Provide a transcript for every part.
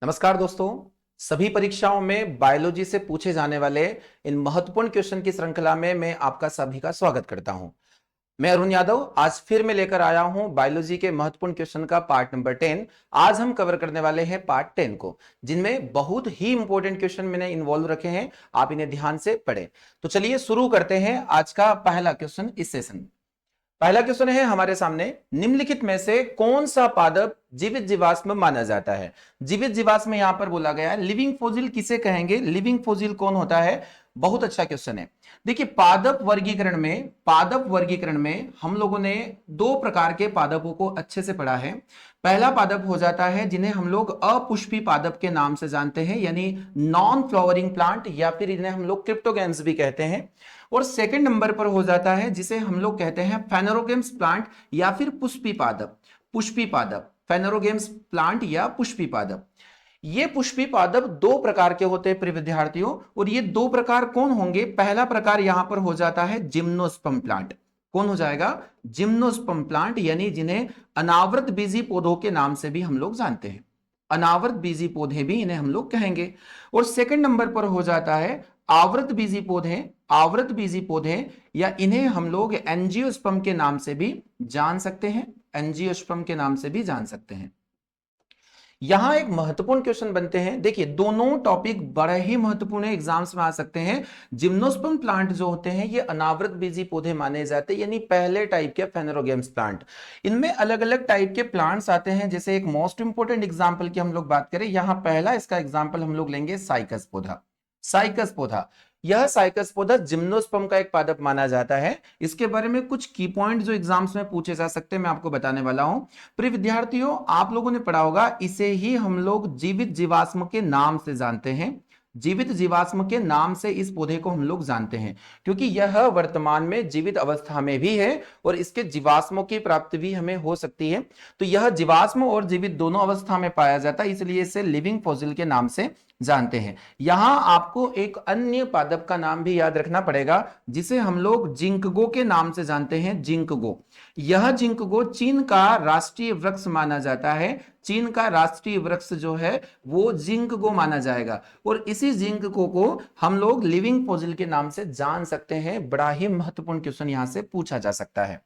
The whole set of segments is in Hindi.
नमस्कार दोस्तों। सभी परीक्षाओं में बायोलॉजी से पूछे जाने वाले इन महत्वपूर्ण क्वेश्चन की श्रृंखला में मैं आपका सभी का स्वागत करता हूं। मैं अरुण यादव आज फिर मैं लेकर आया हूं बायोलॉजी के महत्वपूर्ण क्वेश्चन का पार्ट नंबर 10। आज हम कवर करने वाले हैं पार्ट 10 को, जिनमें बहुत ही इंपॉर्टेंट क्वेश्चन मैंने इन्वॉल्व रखे हैं। आप इन्हें ध्यान से पढ़ें। तो चलिए शुरू करते हैं आज का पहला क्वेश्चन इस सेशन। पहला क्वेश्चन है हमारे सामने, निम्नलिखित में से कौन सा पादप जीवित जीवाश्म माना जाता है। जीवित जीवाश्म यहां पर बोला गया है। लिविंग फोसिल किसे कहेंगे, लिविंग फोसिल कौन होता है। बहुत अच्छा क्वेश्चन है। देखिए पादप वर्गीकरण में हम लोगों ने दो प्रकार के पादपों को अच्छे से पढ़ा है। पहला पादप हो जाता है जिन्हें हम लोग अपुष्पी पादप के नाम से जानते हैं, यानी नॉन फ्लावरिंग प्लांट, या फिर इन्हें हम लोग क्रिप्टोगैम्स भी कहते हैं। और सेकंड नंबर पर हो जाता है जिसे हम लोग कहते हैं फेनोरोगेम्स प्लांट या फिर पुष्पी पादप। पुष्पी पादप, फेनोरोगेम्स प्लांट या पुष्पी पादप। ये पुष्पी पादप दो प्रकार के होते हैं प्रिय विद्यार्थियों, और ये दो प्रकार कौन होंगे। पहला प्रकार यहां पर हो जाता है जिम्नोस्पर्म प्लांट। कौन हो जाएगा, जिम्नोस्पर्म प्लांट, यानी जिन्हें अनावृत बीजी पौधों के नाम से भी हम लोग जानते हैं। अनावृत बीजी पौधे भी इन्हें हम लोग कहेंगे। और सेकंड नंबर पर हो जाता है आवृत बीजी पौधे। आवृत बीजी पौधे या इन्हें हम लोग एंजियोस्पर्म के नाम से भी जान सकते हैं। एंजियोस्पर्म के नाम से भी जान सकते हैं। यहां एक महत्वपूर्ण क्वेश्चन बनते हैं। देखिए दोनों टॉपिक बड़े ही महत्वपूर्ण है, एग्जाम्स में आ सकते हैं। जिम्नोस्पर्म प्लांट जो होते हैं ये अनावृत बीजी पौधे माने जाते हैं, यानी पहले टाइप के फेनोरोगेम्स प्लांट। इनमें अलग अलग टाइप के प्लांट्स आते हैं। जैसे एक मोस्ट इंपोर्टेंट एग्जाम्पल की हम लोग बात करें, यहां पहला इसका एग्जाम्पल हम लोग लेंगे साइकस पौधा। साइकस पौधा, यह साइकस पौधा जिम्नोस्पर्म का एक पादप माना जाता है। इसके बारे में कुछ की पॉइंट जो एग्जाम्स में पूछे जा सकते हैं मैं आपको बताने वाला हूं। प्रिय विद्यार्थियों, आप लोगों ने पढ़ा होगा, इसे ही हम लोग जीवित जीवाश्म के नाम से जानते हैं। जीवित जीवाश्म के नाम से इस पौधे को हम लोग जानते हैं, क्योंकि यह वर्तमान में जीवित अवस्था में भी है और इसके जीवाश्मों की प्राप्ति भी हमें हो सकती है। तो यह जीवाश्म और जीवित दोनों अवस्था में पाया जाता है, इसलिए इसे लिविंग फॉसिल के नाम से जानते हैं। यहां आपको एक अन्य पादप का नाम भी याद रखना पड़ेगा, जिसे हम लोग जिंकगो के नाम से जानते हैं। जिंकगो, यह जिंकगो चीन का राष्ट्रीय वृक्ष माना जाता है। चीन का राष्ट्रीय वृक्ष जो है वो जिंकगो माना जाएगा, और इसी जिंकगो को हम लोग लिविंग फॉसिल के नाम से जान सकते हैं। बड़ा ही महत्वपूर्ण क्वेश्चन यहां से पूछा जा सकता है।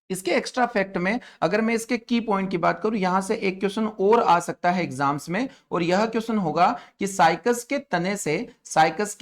इसके एक्स्ट्रा फैक्ट में अगर मैं इसके की पॉइंट की बात करूं, यहां से एक क्वेश्चन और आ सकता है एग्जाम्स में, और यह क्वेश्चन होगा कि साइकस के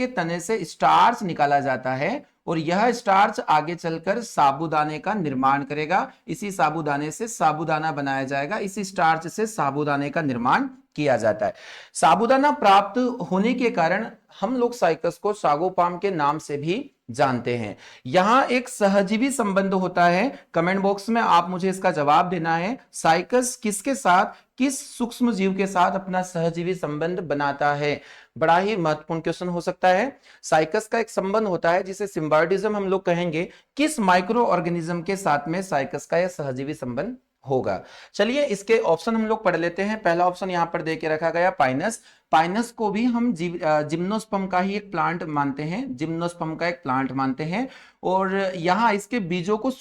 तने से स्टार्च निकाला जाता है, और यह स्टार्च आगे चलकर साबूदाने का निर्माण करेगा। इसी साबूदाने से साबूदाना बनाया जाएगा। इसी स्टार्च से साबूदाने का निर्माण किया जाता है। साबूदाना प्राप्त होने के कारण हम लोग साइकस को सागोपाम के नाम से भी जानते हैं। यहां एक सहजीवी संबंध होता है। कमेंट बॉक्स में आप मुझे इसका जवाब देना है। साइकस किसके साथ, किस सूक्ष्म जीव के साथ अपना सहजीवी संबंध बनाता है। बड़ा ही महत्वपूर्ण क्वेश्चन हो सकता है। साइकस का एक संबंध होता है जिसे सिम्बायोटिज्म हम लोग कहेंगे। किस माइक्रो ऑर्गेनिज्म के साथ में साइकस का यह सहजीवी संबंध होगा। चलिए इसके ऑप्शन हम लोग पढ़ लेते हैं। पहला ऑप्शन यहां पर दे के रखा गया पाइनस। पाइनस को भी हम जिम्नोस्पर्म का ही एक प्लांट मानते हैं। जिम्नोस्पर्म का एक प्लांट मानते हैं। और यहां इसके बीजों को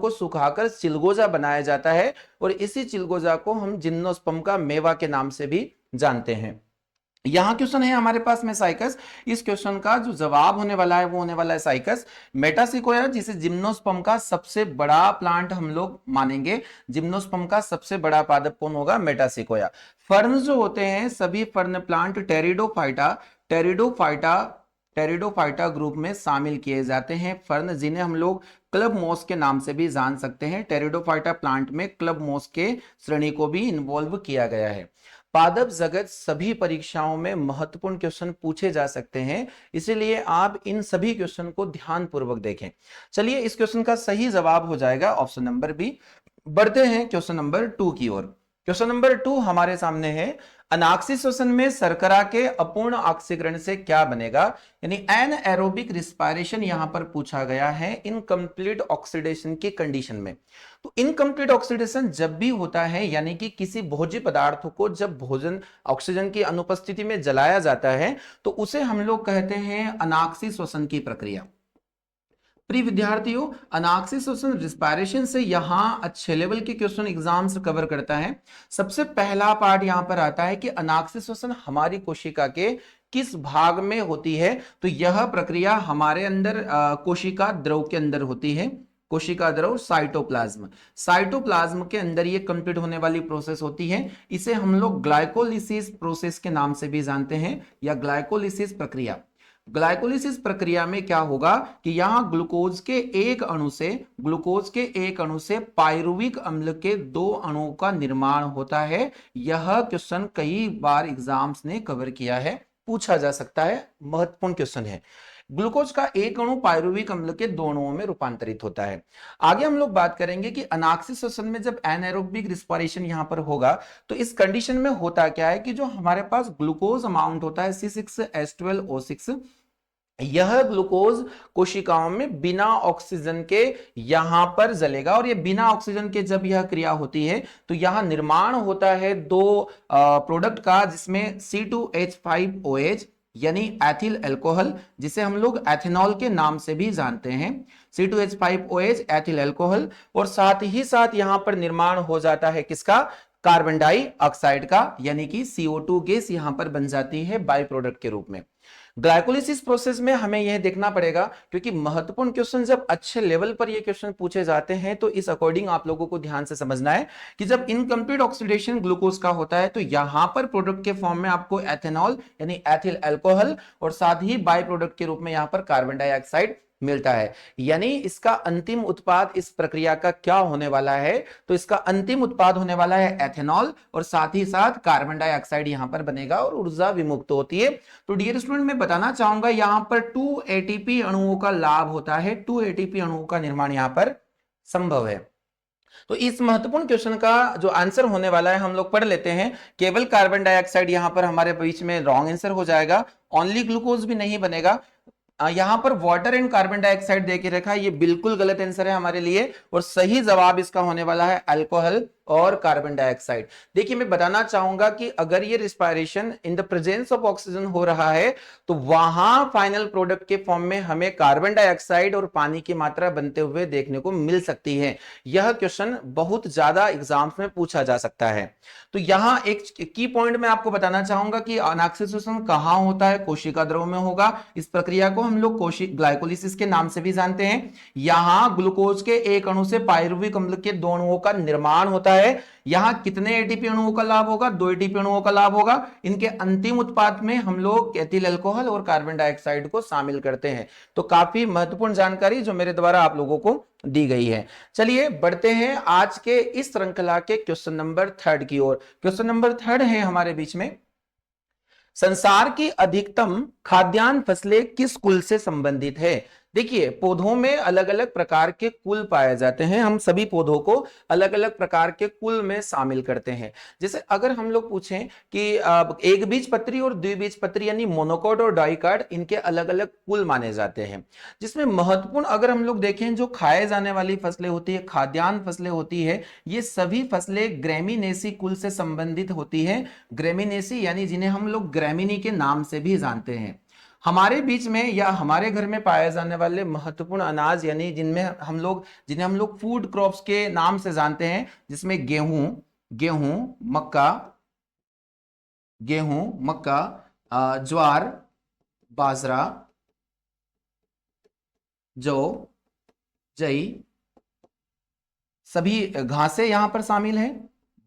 सुखाकर चिलगोजा बनाया जाता है, और इसी चिलगोजा को हम जिम्नोस्पर्म का मेवा के नाम से भी जानते हैं। यहां क्वेश्चन है हमारे पास में साइकस। इस क्वेश्चन का जो जवाब होने वाला है वो होने वाला है साइकस। मेटासिकोया, जिसे जिम्नोस्पर्म का सबसे बड़ा प्लांट हम लोग मानेंगे। जिम्नोस्पर्म का सबसे बड़ा पादप कौन होगा, मेटासिकोया। फर्न जो होते हैं, सभी फर्न प्लांट टेरिडोफाइटा ग्रुप में शामिल किए जाते हैं। फर्न, जिन्हें हम लोग क्लब मॉस के नाम से भी जान सकते हैं। टेरिडोफाइटा प्लांट में क्लब मॉस के श्रेणी को भी इन्वॉल्व किया गया है। पादप जगत सभी परीक्षाओं में महत्वपूर्ण क्वेश्चन पूछे जा सकते हैं, इसीलिए आप इन सभी क्वेश्चन को ध्यान पूर्वक देखें। चलिए इस क्वेश्चन का सही जवाब हो जाएगा ऑप्शन नंबर बी। बढ़ते हैं क्वेश्चन नंबर 2 की ओर। क्वेश्चन नंबर 2 हमारे सामने है, अनाक्सी श्वसन में शर्करा के अपूर्ण ऑक्सीकरण से क्या बनेगा। यानी एनएरोबिक रिस्पायरेशन यहां पर पूछा गया है इनकम्प्लीट ऑक्सीडेशन की कंडीशन में। तो इनकम्प्लीट ऑक्सीडेशन जब भी होता है, यानी कि किसी भोज्य पदार्थ को जब भोजन ऑक्सीजन की अनुपस्थिति में जलाया जाता है, तो उसे हम लोग कहते हैं अनाक्सी श्वसन की प्रक्रिया। प्रिय विद्यार्थियों, अनाक्सिक श्वसन रिस्पायरेशन से यहाँ अच्छे लेवल के क्वेश्चन एग्जाम्स कवर करता है। सबसे पहला पार्ट यहाँ पर आता है कि अनाक्सिक श्वसन हमारी कोशिका के किस भाग में होती है। तो यह प्रक्रिया हमारे अंदर कोशिका द्रव के अंदर होती है। कोशिका द्रव साइटोप्लाज्म, साइटोप्लाज्म के अंदर ये कंप्लीट होने वाली प्रोसेस होती है। इसे हम लोग ग्लाइकोलिसिस प्रोसेस के नाम से भी जानते हैं या ग्लाइकोलिसिस प्रक्रिया। ग्लाइकोलिसिस प्रक्रिया में क्या होगा कि यहां ग्लूकोज के एक अणु से पायरुविक अम्ल के 2 अणुओं का निर्माण होता है। यह क्वेश्चन कई बार एग्जाम्स ने कवर किया है, पूछा जा सकता है, महत्वपूर्ण क्वेश्चन है। ग्लूकोज का एक अणु पायरुविक अम्ल के 2 अणुओं में रूपांतरित होता है। आगे हम लोग बात करेंगे कि अनाक्सिक श्वसन में जब एनाएरोबिक रिस्पिरेशन यहां पर होगा तो इस कंडीशन में होता क्या है कि जो हमारे पास ग्लूकोज अमाउंट होता है C6H12O6, यह ग्लूकोज कोशिकाओं में बिना ऑक्सीजन के यहां पर जलेगा और ये बिना ऑक्सीजन के जब यह क्रिया होती है तो यहां निर्माण होता है 2 प्रोडक्ट का, जिसमें C2H5OH यानी एथिल अल्कोहल, जिसे हम लोग एथेनॉल के नाम से भी जानते हैं। C2H5OH एथिल अल्कोहल, और साथ ही साथ यहां पर निर्माण हो जाता है किसका, कार्बन डाइऑक्साइड का, यानी कि CO2 गैस यहां पर बन जाती है बाई प्रोडक्ट के रूप में। ग्लाइकोलिसिस प्रोसेस में हमें यह देखना पड़ेगा, क्योंकि महत्वपूर्ण क्वेश्चन जब अच्छे लेवल पर ये क्वेश्चन पूछे जाते हैं तो इस अकॉर्डिंग आप लोगों को ध्यान से समझना है कि जब इनकम्प्लीट ऑक्सीडेशन ग्लूकोज का होता है तो यहां पर प्रोडक्ट के फॉर्म में आपको एथेनॉल यानी एथिल अल्कोहल और साथ ही बाई प्रोडक्ट के रूप में यहां पर कार्बन डाइऑक्साइड मिलता है। यानी इसका अंतिम उत्पाद इस प्रक्रिया का क्या होने वाला है, तो इसका अंतिम उत्पाद होने वाला है एथेनॉल और साथ ही साथ कार्बन डाइऑक्साइड यहां पर बनेगा और ऊर्जा विमुक्त होती है। तो डियर स्टूडेंट, मैं बताना चाहूंगा यहां पर 2 ATP अणुओं का लाभ होता है, 2 ATP अणुओं का निर्माण यहां पर संभव है। तो इस महत्वपूर्ण क्वेश्चन का जो आंसर होने वाला है हम लोग पढ़ लेते हैं। केवल कार्बन डाइऑक्साइड यहां पर हमारे बीच में रॉन्ग आंसर हो जाएगा, ओनली ग्लूकोज भी नहीं बनेगा। यहां पर वाटर एंड कार्बन डाइऑक्साइड देके रखा है, ये बिल्कुल गलत आंसर है हमारे लिए, और सही जवाब इसका होने वाला है अल्कोहल और कार्बन डाइऑक्साइड। देखिए, मैं बताना चाहूंगा कि अगर ये respiration in the presence of oxygen हो रहा है तो वहां फाइनल प्रोडक्ट के फॉर्म में हमें कार्बन डाइऑक्साइड और पानी की मात्रा बनते हुए देखने को मिल सकती है। यह क्वेश्चन बहुत ज्यादा एग्जाम्स में पूछा जा सकता है। तो यहां एक की पॉइंट मैं आपको बताना चाहूंगा कि अनाक्सिक श्वसन कहां होता है, कोशिका द्रव में होगा। इस प्रक्रिया को हम लोग ग्लाइकोलिसिस के नाम से भी जानते हैं। यहां ग्लूकोज के एक अणु से पायरुविक अम्ल के 2 अणुओं का निर्माण होता है। यहां कितने एटीपी अणुओं का लाभ होगा, 2 एटीपी अणुओं का लाभ होगा। इनके अंतिम उत्पाद में हम लोग एथिल अल्कोहल और कार्बन डाइऑक्साइड को शामिल करते हैं। तो काफी महत्वपूर्ण जानकारी जो मेरे द्वारा आप लोगों को दी गई है। चलिए बढ़ते हैं आज के इस श्रृंखला के क्वेश्चन नंबर 3 की ओर। क्वेश्चन नंबर 3 है हमारे बीच में, संसार की अधिकतम खाद्यान्न फसलें किस कुल से संबंधित है। देखिए, पौधों में अलग अलग प्रकार के कुल पाए जाते हैं। हम सभी पौधों को अलग अलग प्रकार के कुल में शामिल करते हैं। जैसे अगर हम लोग पूछें कि एक बीजपत्री और द्विबीजपत्री यानी मोनोकॉट और डाइकॉट, इनके अलग अलग कुल माने जाते हैं। जिसमें महत्वपूर्ण अगर हम लोग देखें, जो खाए जाने वाली फसलें होती है, खाद्यान्न फसलें होती है, ये सभी फसलें ग्रेमिनेसी कुल से संबंधित होती है। ग्रेमिनेसी यानी जिन्हें हम लोग ग्रेमिनी के नाम से भी जानते हैं। हमारे बीच में या हमारे घर में पाए जाने वाले महत्वपूर्ण अनाज यानी जिन्हें हम लोग फूड क्रॉप्स के नाम से जानते हैं, जिसमें गेहूं, मक्का, ज्वार, बाजरा, जौ, जई, सभी घासें यहां पर शामिल हैं,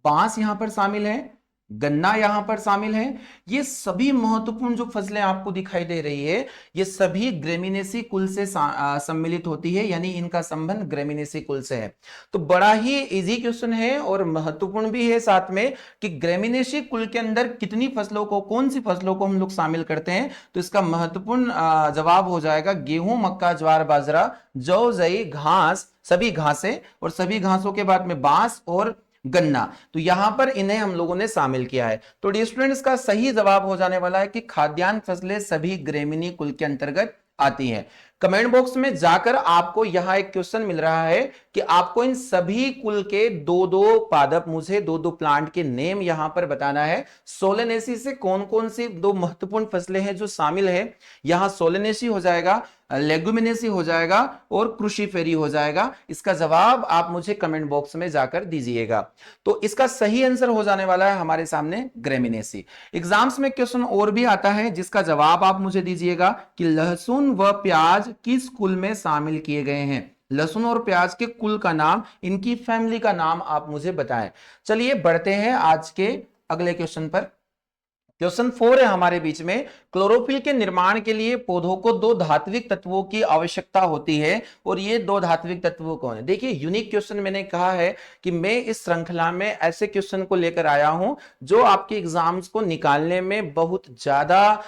बांस यहां पर शामिल है, गन्ना यहां पर शामिल है। ये सभी महत्वपूर्ण जो फसलें आपको दिखाई दे रही है, ये सभी ग्रेमिनेसी कुल से सम्मिलित होती है, यानी इनका संबंध ग्रेमिनेसी कुल से है। तो बड़ा ही इजी क्वेश्चन है और महत्वपूर्ण भी है साथ में कि ग्रेमिनेसी कुल के अंदर कितनी फसलों को, कौन सी फसलों को हम लोग शामिल करते हैं। तो इसका महत्वपूर्ण जवाब हो जाएगा गेहूं, मक्का, ज्वार, बाजरा, जौ, जई, घास, सभी घासें, और सभी घासों के बाद में बांस और गन्ना। तो यहां पर इन्हें हम लोगों ने शामिल किया है। तो डियर स्टूडेंट्स, का सही जवाब हो जाने वाला है कि खाद्यान्न फसलें सभी ग्रेमिनी कुल के अंतर्गत आती हैं। कमेंट बॉक्स में जाकर आपको यहां एक क्वेश्चन मिल रहा है कि आपको इन सभी कुल के दो दो पादप, मुझे दो दो प्लांट के नेम यहां पर बताना है। सोलेनेसी से कौन कौन सी दो महत्वपूर्ण फसलें हैं जो शामिल है, यहां सोलेनेसी हो जाएगा, लेगुमिनेसी हो जाएगा और क्रूसीफेरी हो जाएगा। इसका जवाब आप मुझे कमेंट बॉक्स में जाकर दीजिएगा। तो इसका सही आंसर हो जाने वाला है हमारे सामने ग्रेमिनेसी। एग्जाम्स में क्वेश्चन और भी आता है जिसका जवाब आप मुझे दीजिएगा कि लहसुन व प्याज किस कुल में शामिल किए गए हैं। लहसुन और प्याज के कुल का नाम, इनकी फैमिली का नाम आप मुझे बताएं। चलिए बढ़ते हैं आज के अगले क्वेश्चन पर। क्वेश्चन 4 है हमारे बीच में, क्लोरोफिल के निर्माण के लिए पौधों को दो धात्विक तत्वों की आवश्यकता होती है और ये दो धात्विक तत्व कौन है। देखिए यूनिक क्वेश्चन मैंने कहा है कि मैं इस श्रृंखला में ऐसे क्वेश्चन को लेकर आया हूं जो आपके एग्जाम्स को निकालने में बहुत ज्यादा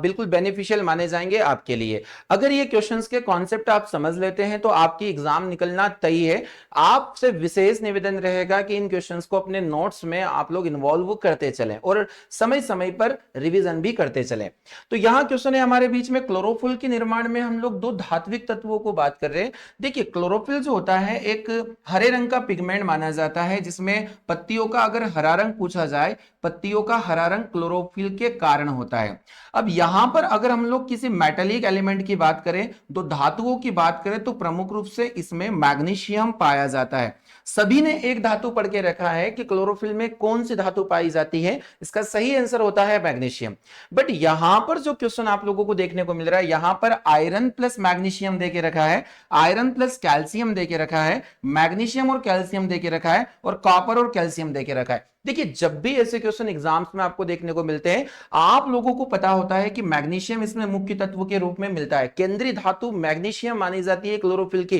बिल्कुल बेनिफिशियल माने जाएंगे आपके लिए। अगर ये क्वेश्चंस के कॉन्सेप्ट आप समझ लेते हैं तो आपकी एग्जाम निकलना तय है। आपसे विशेष निवेदन रहेगा कि इन क्वेश्चंस को अपने नोट्स में आप लोग इन्वॉल्व करते चलें और समय समय पर रिवीजन भी करते चलें। तो यहां क्वेश्चन है हमारे बीच में, क्लोरोफिल के निर्माण में हम लोग दो धात्विक तत्वों को बात कर रहे हैं। देखिए क्लोरोफिल जो होता है एक हरे रंग का पिगमेंट माना जाता है, जिसमें पत्तियों का अगर हरा रंग पूछा जाए, पत्तियों का हरा रंग क्लोरोफिल के कारण होता है। अब यहां पर अगर हम लोग किसी मेटेलिक एलिमेंट की बात करें, दो धातुओं की बात करें, तो प्रमुख रूप से इसमें मैग्नीशियम पाया जाता है। सभी ने एक धातु पढ़ के रखा है कि क्लोरोफिल में कौन सी धातु पाई जाती है, इसका सही आंसर होता है मैग्नीशियम। बट यहां पर जो क्वेश्चन आप लोगों को देखने को मिल रहा है, यहां पर आयरन प्लस मैग्नीशियम देके रखा है, आयरन प्लस कैल्शियम देके रखा है, मैग्नीशियम और कैल्शियम देके रखा है और कॉपर और कैल्शियम देके रखा है। देखिए जब भी ऐसे क्वेश्चन एग्जाम्स में आपको देखने को मिलते हैं, आप लोगों को पता होता है कि मैग्नीशियम इसमें मुख्य तत्व के रूप में मिलता है। केंद्रीय धातु मैग्नीशियम मानी जाती है क्लोरोफिल की।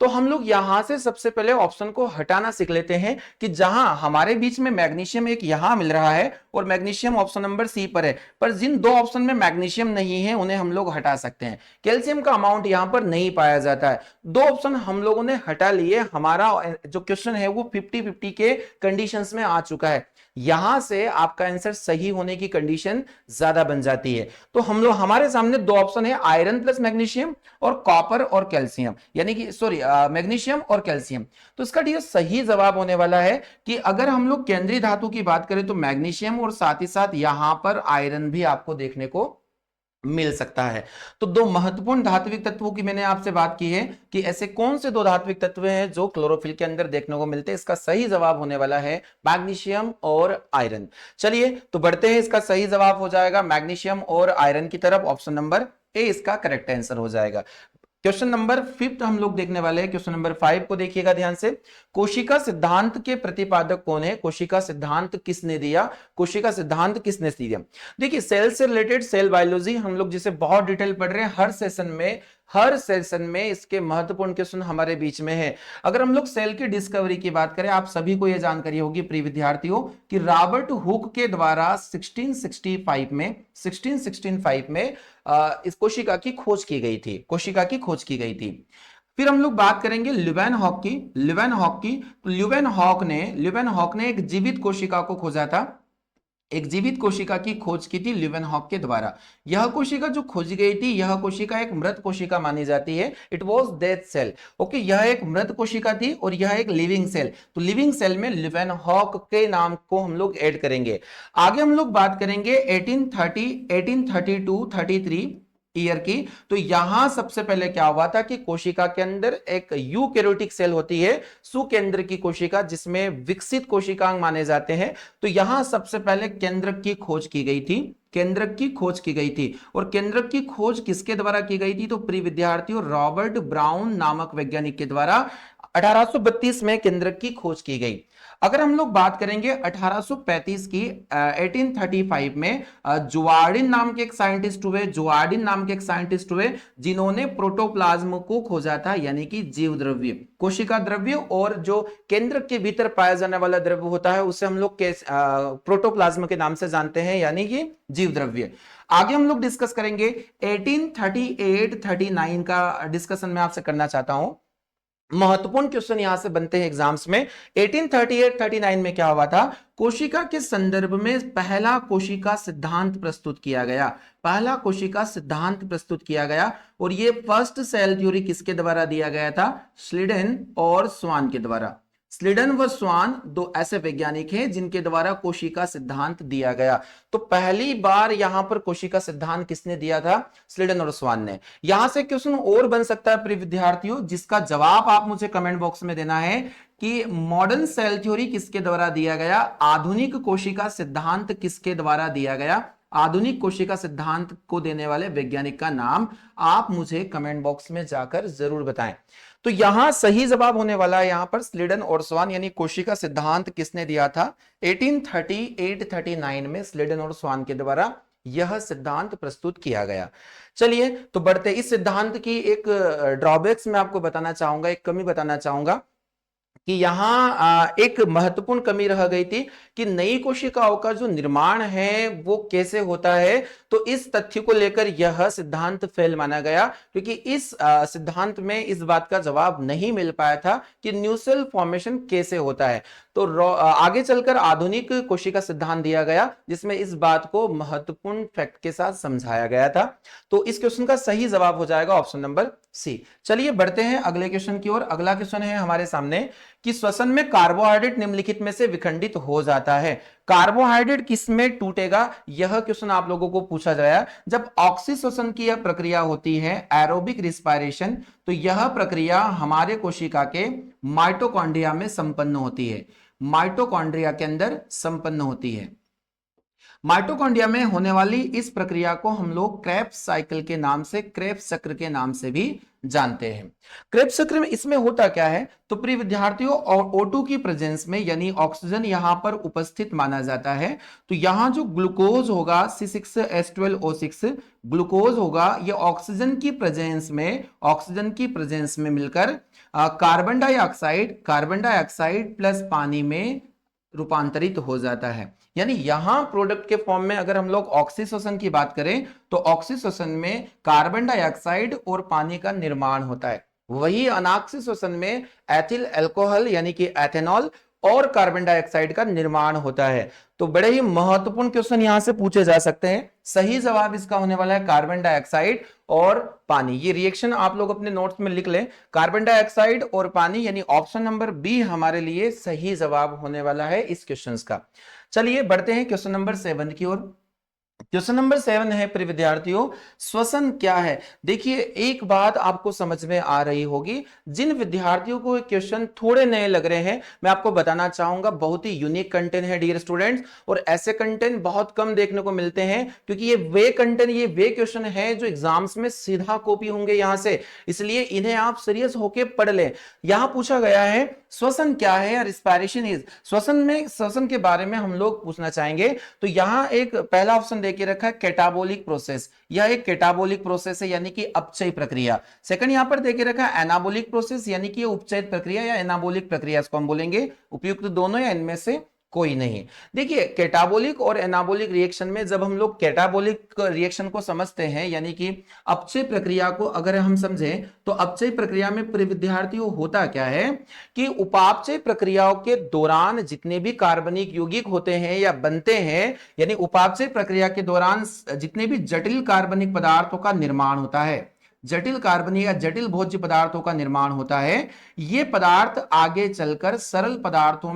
तो हम लोग यहां से सबसे पहले ऑप्शन को हटाना सीख लेते हैं कि जहां हमारे बीच में मैग्नीशियम एक यहां मिल रहा है और मैग्नीशियम ऑप्शन नंबर सी पर है, पर जिन दो ऑप्शन में मैग्नीशियम नहीं है उन्हें हम लोग हटा सकते हैं। कैल्शियम का अमाउंट यहां पर नहीं पाया जाता है। दो ऑप्शन हम लोगों ने हटा लिए, हमारा जो क्वेश्चन है वो 50-50 के कंडीशंस में आ चुका है। यहां से आपका आंसर सही होने की कंडीशन ज्यादा बन जाती है। तो हम लोग, हमारे सामने दो ऑप्शन है, आयरन प्लस मैग्नीशियम और कॉपर और कैल्शियम, यानी कि सॉरी मैग्नीशियम और कैल्शियम। तो इसका ये सही जवाब होने वाला है कि अगर हम लोग केंद्रीय धातु की बात करें तो मैग्नीशियम और साथ ही साथ यहां पर आयरन भी आपको देखने को मिल सकता है। तो दो महत्वपूर्ण धात्विक तत्वों की मैंने आपसे बात की है कि ऐसे कौन से दो धात्विक तत्व हैं जो क्लोरोफिल के अंदर देखने को मिलते हैं। इसका सही जवाब होने वाला है मैग्नीशियम और आयरन। चलिए तो बढ़ते हैं, इसका सही जवाब हो जाएगा मैग्नीशियम और आयरन की तरफ। ऑप्शन नंबर ए इसका करेक्ट आंसर हो जाएगा। क्वेश्चन नंबर 5 हम लोग देखने वाले हैं। क्वेश्चन नंबर 5 को देखिएगा ध्यान से। कोशिका सिद्धांत के प्रतिपादक कौन है? कोशिका सिद्धांत किसने दिया? कोशिका सिद्धांत किसने दिया? देखिए सेल से रिलेटेड सेल बायोलॉजी हम लोग जिसे बहुत डिटेल पढ़ रहे हैं, हर सेशन में इसके महत्वपूर्ण क्वेश्चन हमारे बीच में है। अगर हम लोग सेल की डिस्कवरी की बात करें, आप सभी को यह जानकारी होगी प्रिय विद्यार्थियों कि रॉबर्ट हुक के द्वारा 1665 में इस कोशिका की खोज की गई थी, कोशिका की खोज की गई थी। फिर हम लोग बात करेंगे ल्यूवेनहॉक की। ल्यूवेनहॉक ने एक जीवित कोशिका को खोजा था, एक जीवित कोशिका की खोज की थी ल्यूवेनहॉक के द्वारा। यह कोशिका जो खोजी गई थी, यह कोशिका एक मृत कोशिका मानी जाती है। It was death cell. Okay, यह एक मृत कोशिका थी और यह एक लिविंग सेल। तो लिविंग सेल में ल्यूवेनहॉक के नाम को हम लोग ऐड करेंगे। आगे हम लोग बात करेंगे 1832-33 ईयर की। तो यहां सबसे पहले क्या हुआ था कि कोशिका के अंदर एक यूकैरियोटिक सेल होती है, सुकेंद्र की कोशिका, जिसमें विकसित कोशिकांग माने जाते हैं। तो यहां सबसे पहले केंद्रक की खोज की गई थी, केंद्रक की खोज की गई थी। और केंद्रक की खोज किसके द्वारा की गई थी? तो प्रिय विद्यार्थियों रॉबर्ट ब्राउन नामक वैज्ञानिक के द्वारा 1832 में केंद्रक की खोज की गई। अगर हम लोग बात करेंगे 1835 की, 1835 में जुआर्डिन नाम के एक साइंटिस्ट हुए, जिन्होंने प्रोटोप्लाज्म को खोजा था, यानी कि जीव द्रव्य, कोशिका द्रव्य, और जो केंद्र के भीतर पाया जाने वाला द्रव्य होता है उसे हम लोग प्रोटोप्लाज्म के नाम से जानते हैं, यानी कि जीव द्रव्य। आगे हम लोग डिस्कस करेंगे 1838-39 का डिस्कशन मैं आपसे करना चाहता हूं। महत्वपूर्ण क्वेश्चन यहां से बनते हैं एग्जाम्स में। 1838-39 में क्या हुआ था, कोशिका के संदर्भ में पहला कोशिका सिद्धांत प्रस्तुत किया गया। पहला कोशिका सिद्धांत प्रस्तुत किया गया और ये फर्स्ट सेल थ्योरी किसके द्वारा दिया गया था, स्लीडन और स्वान के द्वारा। स्लीडन व स्वान दो ऐसे वैज्ञानिक हैं जिनके द्वारा कोशिका सिद्धांत दिया गया। तो पहली बार यहां पर कोशिका सिद्धांत किसने दिया था, स्लीडन और स्वान ने। यहां से क्वेश्चन और बन सकता है प्रिय विद्यार्थियों, जिसका जवाब आप मुझे कमेंट बॉक्स में देना है कि मॉडर्न सेल थ्योरी किसके द्वारा दिया गया, आधुनिक कोशिका सिद्धांत किसके द्वारा दिया गया। आधुनिक कोशिका सिद्धांत को देने वाले वैज्ञानिक का नाम आप मुझे कमेंट बॉक्स में जाकर जरूर बताएं। तो यहां सही जवाब होने वाला है यहां पर स्लीडन और स्वान, यानी कोशिका सिद्धांत किसने दिया था, 1838-39 में स्लीडन और स्वान के द्वारा यह सिद्धांत प्रस्तुत किया गया। चलिए तो बढ़ते, इस सिद्धांत की एक ड्रॉबैक्स मैं आपको बताना चाहूंगा, एक कमी बताना चाहूंगा कि यहां एक महत्वपूर्ण कमी रह गई थी कि नई कोशिकाओं का जो निर्माण है वो कैसे होता है। तो इस तथ्य को लेकर यह सिद्धांत फेल माना गया, क्योंकि इस सिद्धांत में इस बात का जवाब नहीं मिल पाया था कि न्यू सेल फॉर्मेशन कैसे होता है। तो आगे चलकर आधुनिक कोशिका सिद्धांत दिया गया, जिसमें इस बात को महत्वपूर्ण फैक्ट के साथ समझाया गया था। तो इस क्वेश्चन का सही जवाब हो जाएगा ऑप्शन नंबर सी। चलिए बढ़ते हैं अगले क्वेश्चन की ओर। अगला क्वेश्चन है हमारे सामने कि श्वसन में कार्बोहाइड्रेट निम्नलिखित में से विखंडित हो जाता है। कार्बोहाइड्रेट किस में टूटेगा, यह क्वेश्चन आप लोगों को पूछा गया। जब ऑक्सीश्वसन की यह प्रक्रिया होती है, एरोबिक रिस्पायरेशन, तो यह प्रक्रिया हमारे कोशिका के माइटोकॉन्ड्रिया में संपन्न होती है। माइटोकॉन्ड्रिया के अंदर संपन्न होती है। माइटोकॉन्ड्रिया में होने वाली इस प्रक्रिया को हम लोग क्रेब्स साइकिल के नाम से, क्रेब्स चक्र के नाम से भी जानते हैं। क्रेब्स चक्र में इसमें होता क्या है, तो प्रिय विद्यार्थियों O2 की प्रेजेंस में, यानी ऑक्सीजन यहां पर उपस्थित माना जाता है। तो यहां जो ग्लूकोज होगा C6H12O6 ग्लूकोज होगा, यह ऑक्सीजन की प्रेजेंस में, ऑक्सीजन की प्रेजेंस में मिलकर कार्बन डाइऑक्साइड प्लस पानी में रूपांतरित हो जाता है। यानी यहां प्रोडक्ट के फॉर्म में अगर हम लोग ऑक्सीश्वसन की बात करें तो ऑक्सीश्वसन में कार्बन डाइऑक्साइड और पानी का निर्माण होता है। वही अनाक्सीश्वसन में एथिल अल्कोहल यानी कि एथेनॉल और कार्बन डाइऑक्साइड का निर्माण होता है। तो बड़े ही महत्वपूर्ण क्वेश्चन यहां से पूछे जा सकते हैं। सही जवाब इसका होने वाला है कार्बन डाइऑक्साइड और पानी। ये रिएक्शन आप लोग अपने नोट्स में लिख लें, कार्बन डाइऑक्साइड और पानी, यानी ऑप्शन नंबर बी हमारे लिए सही जवाब होने वाला है इस क्वेश्चन का। चलिए बढ़ते हैं क्वेश्चन नंबर 7 की ओर। क्वेश्चन नंबर 7 है प्रिय विद्यार्थियों, श्वसन क्या है। देखिए एक बात आपको समझ में आ रही होगी, जिन विद्यार्थियों को क्वेश्चन थोड़े नए लग रहे हैं, मैं आपको बताना चाहूंगा बहुत ही यूनिक कंटेंट है डियर स्टूडेंट्स, और ऐसे कंटेंट बहुत कम देखने को मिलते हैं, क्योंकि ये वे कंटेंट, ये वे क्वेश्चन है जो एग्जाम्स में सीधा कॉपी होंगे यहां से, इसलिए इन्हें आप सीरियस होकर पढ़ लें। यहां पूछा गया है श्वसन क्या है या रिस्पायरेशन इज, श्वसन में, श्वसन के बारे में हम लोग पूछना चाहेंगे। तो यहां एक पहला ऑप्शन देके रखा है कैटाबोलिक प्रोसेस, यह एक कैटाबोलिक प्रोसेस है यानी कि अपचय प्रक्रिया। सेकंड यहां पर देके रखा है एनाबोलिक प्रोसेस, यानी कि उपचय प्रक्रिया या एनाबोलिक प्रक्रिया, इसको हम बोलेंगे उपयुक्त दोनों या इनमें से कोई नहीं। देखिए कैटाबोलिक और एनाबोलिक रिएक्शन में जब हम लोग कैटाबोलिक रिएक्शन को समझते हैं, यानी कि अपचय प्रक्रिया को अगर हम समझें, तो अपचय प्रक्रिया में विद्यार्थियों होता क्या है कि उपापचय प्रक्रियाओं के दौरान जितने भी कार्बनिक यौगिक होते हैं या बनते हैं, यानी उपापचय प्रक्रिया के दौरान जितने भी जटिल कार्बनिक पदार्थों का निर्माण होता है, जटिल कार्बनिक या जटिल भोज्य पदार्थों का निर्माण होता है, ये पदार्थ आगे चलकर सरल पदार्थों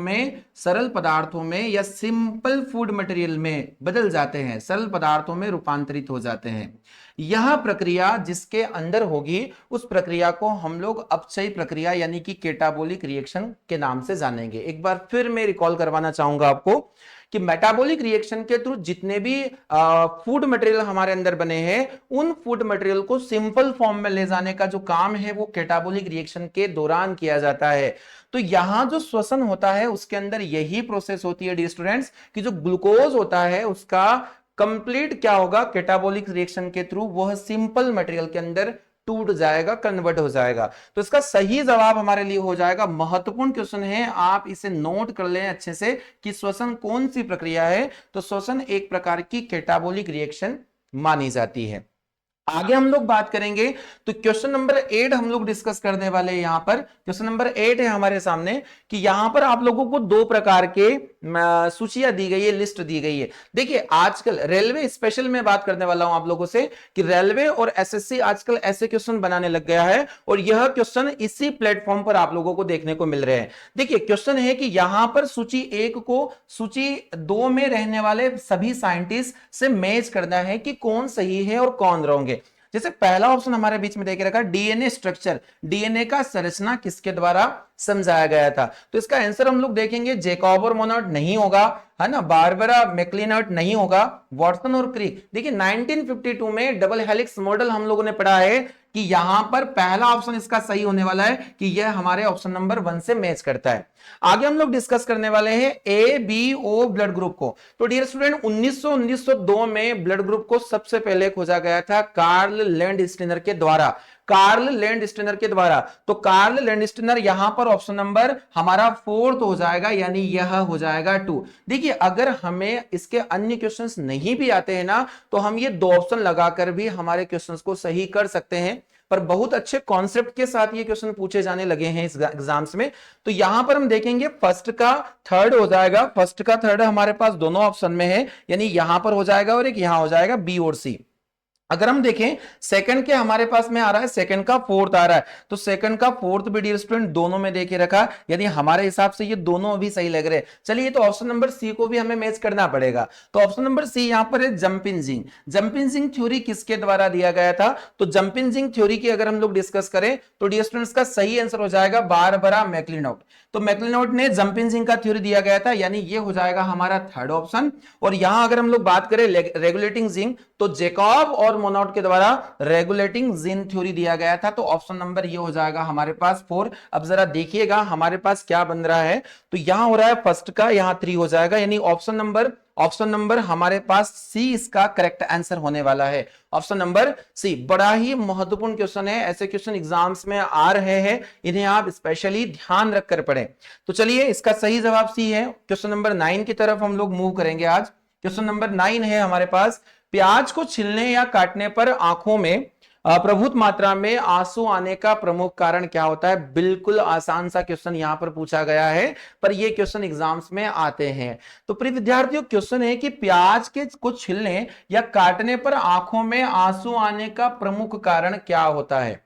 में या सिंपल फूड मटेरियल में बदल जाते हैं, सरल पदार्थों में रूपांतरित हो जाते हैं। यह प्रक्रिया जिसके अंदर होगी उस प्रक्रिया को हम लोग अपचयी प्रक्रिया यानी कि कैटाबोलिक रिएक्शन के नाम से जानेंगे। एक बार फिर मैं रिकॉल करवाना चाहूंगा आपको कि मेटाबॉलिक रिएक्शन के थ्रू जितने भी फूड मटेरियल हमारे अंदर बने हैं, उन फूड मटेरियल को सिंपल फॉर्म में ले जाने का जो काम है वो कैटाबॉलिक रिएक्शन के दौरान किया जाता है। तो यहां जो श्वसन होता है उसके अंदर यही प्रोसेस होती है डियर स्टूडेंट्स, कि जो ग्लूकोज होता है उसका कंप्लीट क्या होगा, कैटाबॉलिक रिएक्शन के थ्रू वह सिंपल मटेरियल के अंदर टूट जाएगा, कन्वर्ट हो जाएगा। तो इसका सही जवाब हमारे लिए हो जाएगा, महत्वपूर्ण क्वेश्चन है, आप इसे नोट कर लें अच्छे से कि श्वसन कौन सी प्रक्रिया है। तो श्वसन एक प्रकार की कैटाबॉलिक रिएक्शन मानी जाती है। आगे हम लोग बात करेंगे तो क्वेश्चन नंबर 8 हम लोग डिस्कस करने वाले हैं। यहां पर क्वेश्चन नंबर 8 है हमारे सामने कि यहां पर आप लोगों को दो प्रकार के सूचियां दी गई है, लिस्ट दी गई है। देखिए आजकल रेलवे स्पेशल में बात करने वाला हूं आप लोगों से कि रेलवे और एसएससी आजकल ऐसे क्वेश्चन बनाने लग गया है और यह क्वेश्चन इसी प्लेटफॉर्म पर आप लोगों को देखने को मिल रहे हैं। देखिए क्वेश्चन है कि यहां पर सूची 1 को सूची 2 में रहने वाले सभी साइंटिस्ट से मैच करना है कि कौन सही है और कौन रॉन्ग है। जैसे पहला ऑप्शन हमारे बीच में देके रखा, डीएनए स्ट्रक्चर, डीएनए का संरचना किसके द्वारा समझाया गया था। तो इसका आंसर हम लोग देखेंगे जैकब और मोनोट नहीं होगा, है ना, बारबरा मैक्लिनर्ट नहीं होगा, वाटसन और क्रिक। देखिए 1952 में डबल हेलिक्स मॉडल हम लोगों ने पढ़ा है कि यहां पर पहला ऑप्शन इसका सही होने वाला है कि यह हमारे ऑप्शन नंबर 1 से मैच करता है। आगे हम लोग डिस्कस करने वाले हैं A B O blood group को। तो डियर स्टूडेंट 1902 में ब्लड ग्रुप को सबसे पहले खोजा गया था कार्ल लैंडस्टीनर के द्वारा, कार्ल लैंडस्टीनर के द्वारा। तो कार्ल लैंडस्टीनर यहां पर ऑप्शन नंबर हमारा 4 हो जाएगा, यानी यह हो जाएगा 2। देखिए अगर हमें इसके अन्य क्वेश्चंस नहीं भी आते हैं ना तो हम ये दो ऑप्शन लगाकर भी हमारे क्वेश्चंस को सही कर सकते हैं, पर बहुत अच्छे कॉन्सेप्ट के साथ ये क्वेश्चन पूछे जाने लगे हैं इस एग्जाम्स में। तो यहां पर हम देखेंगे फर्स्ट का थर्ड हो जाएगा, फर्स्ट का थर्ड हमारे पास दोनों ऑप्शन में है, यानी यहां पर हो जाएगा और एक यहां हो जाएगा, बी और सी। अगर हम देखें सेकंड के हमारे पास में आ रहा है, सेकंड का फोर्थ आ रहा है, तो सेकंड का फोर्थ भी डियर स्टूडेंट दोनों में देखे रखा, यानी हमारे हिसाब से ये दोनों भी सही लग रहे हैं। चलिए तो ऑप्शन नंबर सी को भी हमें मैच करना पड़ेगा। तो ऑप्शन नंबर सी यहां पर है जंपिंग जिंग। जंपिंग जिंग थ्योरी किसके द्वारा दिया गया था? तो जंपिंग जिंग थ्योरी की अगर हम लोग डिस्कस करें तो डियर स्टूडेंट्स का सही आंसर हो जाएगा बारबरा मैक्लिनोट। तो मैक्लिनोट ने जंपिंग जिंग का थ्योरी दिया गया था, यानी ये हो जाएगा हमारा थर्ड ऑप्शन। और यहां अगर हम लोग बात करें रेगुलेटिंग जिंग तो जैकब और मोनोट के द्वारा रेगुलेटिंग जिन थ्योरी दिया गया था। तो ऑप्शन नंबर ये हो जाएगा हमारे पास 4। अब जरा देखिएगा हमारे पास क्या बन रहा है, तो यहां हो रहा है फर्स्ट का, यहां 3 हो जाएगा, यानी ऑप्शन नंबर हमारे पास सी इसका करेक्ट आंसर होने वाला है। ऑप्शन नंबर सी बड़ा ही महत्वपूर्ण क्वेश्चन है, ऐसे क्वेश्चन एग्जाम्स में आ रहे हैं, इन्हें आप स्पेशली ध्यान रखकर पढ़ें। तो चलिए इसका सही जवाब सी है। क्वेश्चन नंबर 9 की तरफ हम लोग मूव करेंगे आज। क्वेश्चन नंबर 9 है हमारे पास, प्याज को छीलने या काटने पर आंखों में प्रभुत मात्रा में आंसू आने का प्रमुख कारण क्या होता है? बिल्कुल आसान सा क्वेश्चन यहां पर पूछा गया है, पर ये क्वेश्चन एग्जाम्स में आते हैं। तो प्रिय विद्यार्थियों क्वेश्चन है कि प्याज के को छीलने या काटने पर आंखों में आंसू आने का प्रमुख कारण क्या होता है?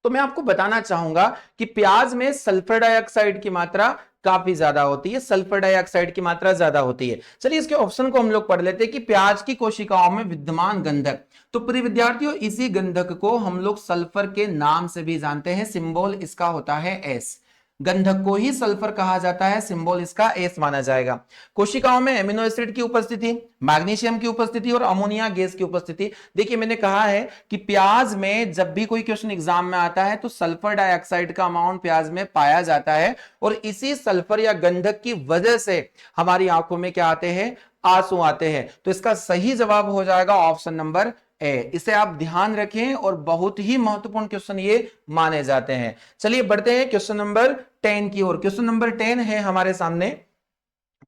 तो मैं आपको बताना चाहूंगा कि प्याज में सल्फर डाइऑक्साइड की मात्रा काफी ज्यादा होती है, सल्फर डाइऑक्साइड की मात्रा ज्यादा होती है। चलिए इसके ऑप्शन को हम लोग पढ़ लेते हैं कि प्याज की कोशिकाओं में विद्यमान गंधक, तो प्रिय विद्यार्थियों इसी गंधक को हम लोग सल्फर के नाम से भी जानते हैं, सिंबल इसका होता है एस। गंधक को ही सल्फर कहा जाता है, सिंबल इसका एस माना जाएगा। कोशिकाओं में एमिनो एसिड की उपस्थिति, मैग्नीशियम की उपस्थिति और अमोनिया गैस की उपस्थिति। देखिए मैंने कहा है कि प्याज में जब भी कोई क्वेश्चन एग्जाम में आता है तो सल्फर डाइऑक्साइड का अमाउंट प्याज में पाया जाता है और इसी सल्फर या गंधक की वजह से हमारी आंखों में क्या आते हैं? आंसू आते हैं। तो इसका सही जवाब हो जाएगा ऑप्शन नंबर ए। इसे आप ध्यान रखें और बहुत ही महत्वपूर्ण क्वेश्चन ये माने जाते हैं। चलिए बढ़ते हैं क्वेश्चन नंबर 10 की ओर। क्वेश्चन नंबर 10 है हमारे सामने,